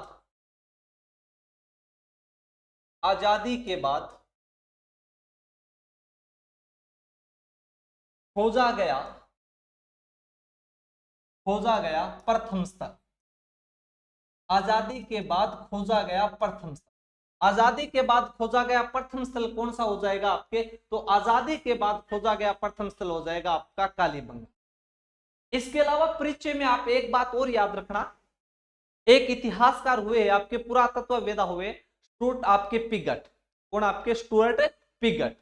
Speaker 1: खोजा गया प्रथम स्थल। आजादी के बाद खोजा गया प्रथम स्थल। आजादी के बाद खोजा गया प्रथम स्थल कौन सा हो जाएगा आपके, तो आजादी के बाद खोजा गया प्रथम स्थल हो जाएगा आपका कालीबंगा। इसके अलावा परिचय में आप एक बात और याद रखना, एक इतिहासकार हुए आपके पुरातत्व वेदा हुए स्टुअर्ट आपके पिगट। कौन, आपके स्टुअर्ट पिगट।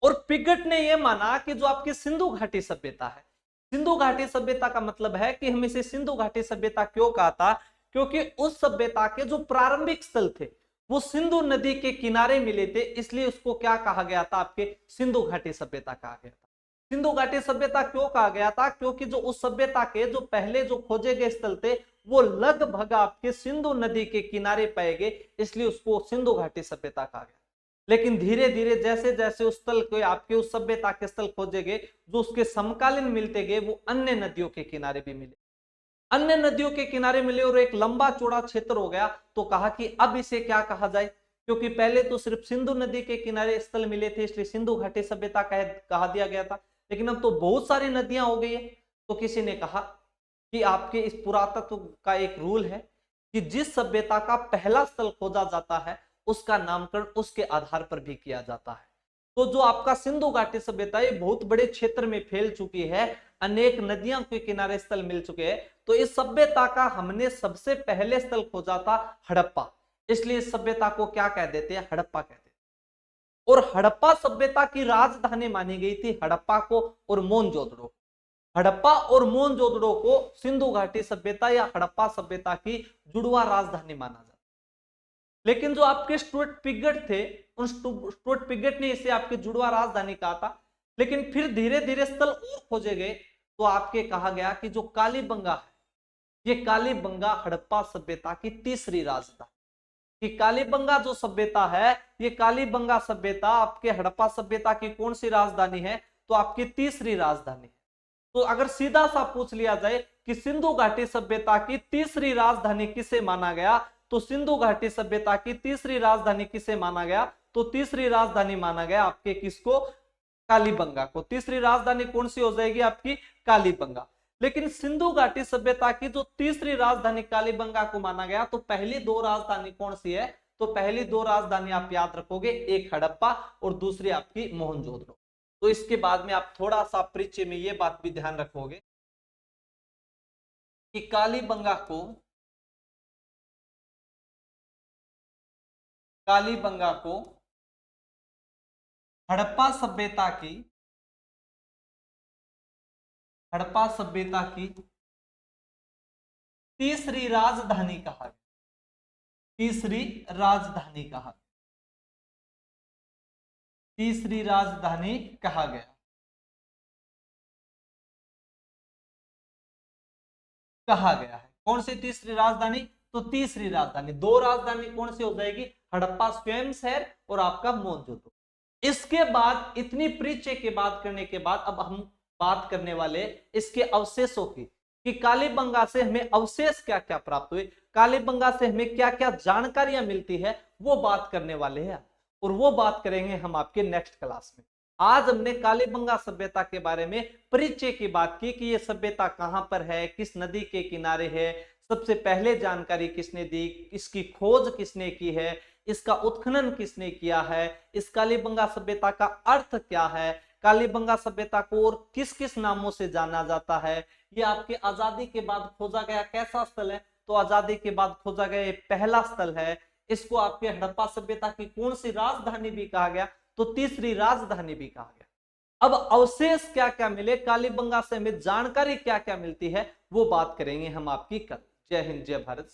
Speaker 1: और पिगट ने यह माना कि जो आपकी सिंधु घाटी सभ्यता है, सिंधु घाटी सभ्यता का मतलब है कि हम इसे सिंधु घाटी सभ्यता क्यों कहा था, क्योंकि उस सभ्यता के जो प्रारंभिक स्थल थे वो सिंधु नदी के किनारे मिले थे, इसलिए उसको क्या कहा गया था, आपके सिंधु घाटी सभ्यता कहा गया था। सिंधु घाटी सभ्यता क्यों कहा गया था, क्योंकि जो उस सभ्यता के जो पहले जो खोजे गए स्थल थे वो लगभग आपके सिंधु नदी के किनारे पाए गए, इसलिए उसको सिंधु घाटी सभ्यता कहा गया। लेकिन धीरे धीरे जैसे जैसे उस स्थल के आपके उस सभ्यता के स्थल खोजे गए जो उसके समकालीन मिलते गए, वो अन्य नदियों के किनारे भी मिले, अन्य नदियों के किनारे मिले और एक लंबा चौड़ा क्षेत्र हो गया। तो कहा कि अब इसे क्या कहा जाए, क्योंकि पहले तो सिर्फ सिंधु नदी के किनारे स्थल मिले थे, इसलिए सिंधु घाटी सभ्यता कहा दिया गया था। लेकिन अब तो बहुत सारी नदियां हो गई है, तो किसी ने कहा कि आपके इस पुरातत्व का एक रूल है कि जिस सभ्यता का पहला स्थल खोजा जाता है उसका नामकरण उसके आधार पर भी किया जाता है। तो जो आपका सिंधु घाटी सभ्यता है बहुत बड़े क्षेत्र में फैल चुकी है, अनेक नदियों के किनारे स्थल मिल चुके हैं, तो इस सभ्यता का हमने सबसे पहले स्थल खोजा था हड़प्पा, इसलिए इस सभ्यता को क्या कह देते हैं, हड़प्पा कहते हैं। और हड़प्पा सभ्यता की राजधानी मानी गई थी हड़प्पा को और मोहनजोदड़ो। हड़प्पा और मोहनजोदड़ो को सिंधु घाटी सभ्यता या हड़प्पा सभ्यता की जुड़वा राजधानी माना जाता है। लेकिन जो आपके स्टुअर्ट पिगट थे, उन स्टुअर्ट पिगट ने इसे आपके जुड़वा राजधानी कहा था। लेकिन फिर धीरे धीरे स्थल और खोजे गए तो आपके कहा गया कि जो कालीबंगा है, ये कालीबंगा हड़प्पा सभ्यता की तीसरी राजधानी, कि कालीबंगा जो सभ्यता है, ये कालीबंगा सभ्यता आपके हड़प्पा सभ्यता की कौन सी राजधानी है, तो आपकी तीसरी राजधानी है। तो अगर सीधा सा पूछ लिया जाए कि सिंधु घाटी सभ्यता की तीसरी राजधानी किसे माना गया, तो सिंधु घाटी सभ्यता की तीसरी राजधानी किसे माना गया, तो तीसरी राजधानी माना गया आपके किसको, कालीबंगा को। तीसरी राजधानी कौन सी हो जाएगी आपकी, कालीबंगा। लेकिन सिंधु घाटी सभ्यता की जो तीसरी राजधानी कालीबंगा को माना गया, तो पहली दो राजधानी कौन सी है, तो पहली दो राजधानी आप याद रखोगे, एक हड़प्पा और दूसरी आपकी मोहनजोदड़ो। तो इसके बाद में आप थोड़ा सा परिचय में ये बात भी ध्यान रखोगे कि कालीबंगा को हड़प्पा सभ्यता की तीसरी राजधानी कहा गया, तीसरी राजधानी कहा गया। है कौन सी तीसरी राजधानी, तो तीसरी राजधानी, दो राजधानी कौन सी हो जाएगी, हड़प्पा स्वयं शहर और आपका मोहनजोदड़ो। इसके बाद इतनी परिचय की बात करने के बाद अब हम बात करने वाले इसके अवशेषों की, कि कालीबंगा से हमें अवशेष क्या क्या प्राप्त हुए, कालीबंगा से हमें क्या क्या जानकारियां मिलती है, वो बात करने वाले हैं। और वो बात करेंगे हम आपके नेक्स्ट क्लास में। आज हमने कालीबंगा सभ्यता के बारे में परिचय की बात की कि ये सभ्यता कहां पर है, किस नदी के किनारे है, सबसे पहले जानकारी किसने दी, इसकी खोज किसने की है, इसका उत्खनन किसने किया है, इस कालीबंगा सभ्यता का अर्थ क्या है, कालीबंगा सभ्यता को और किस किस नामों से जाना जाता है। ये आपके आजादी के बाद खोजा गया कैसा स्थल है, तो आजादी के बाद खोजा गया पहला स्थल है। इसको आपके हड़प्पा सभ्यता की कौन सी राजधानी भी कहा गया, तो तीसरी राजधानी भी कहा गया। अब अवशेष क्या क्या मिले, कालीबंगा से हमें जानकारी क्या क्या मिलती है, वो बात करेंगे हम आपकी कल। जय हिंद, जय भारत।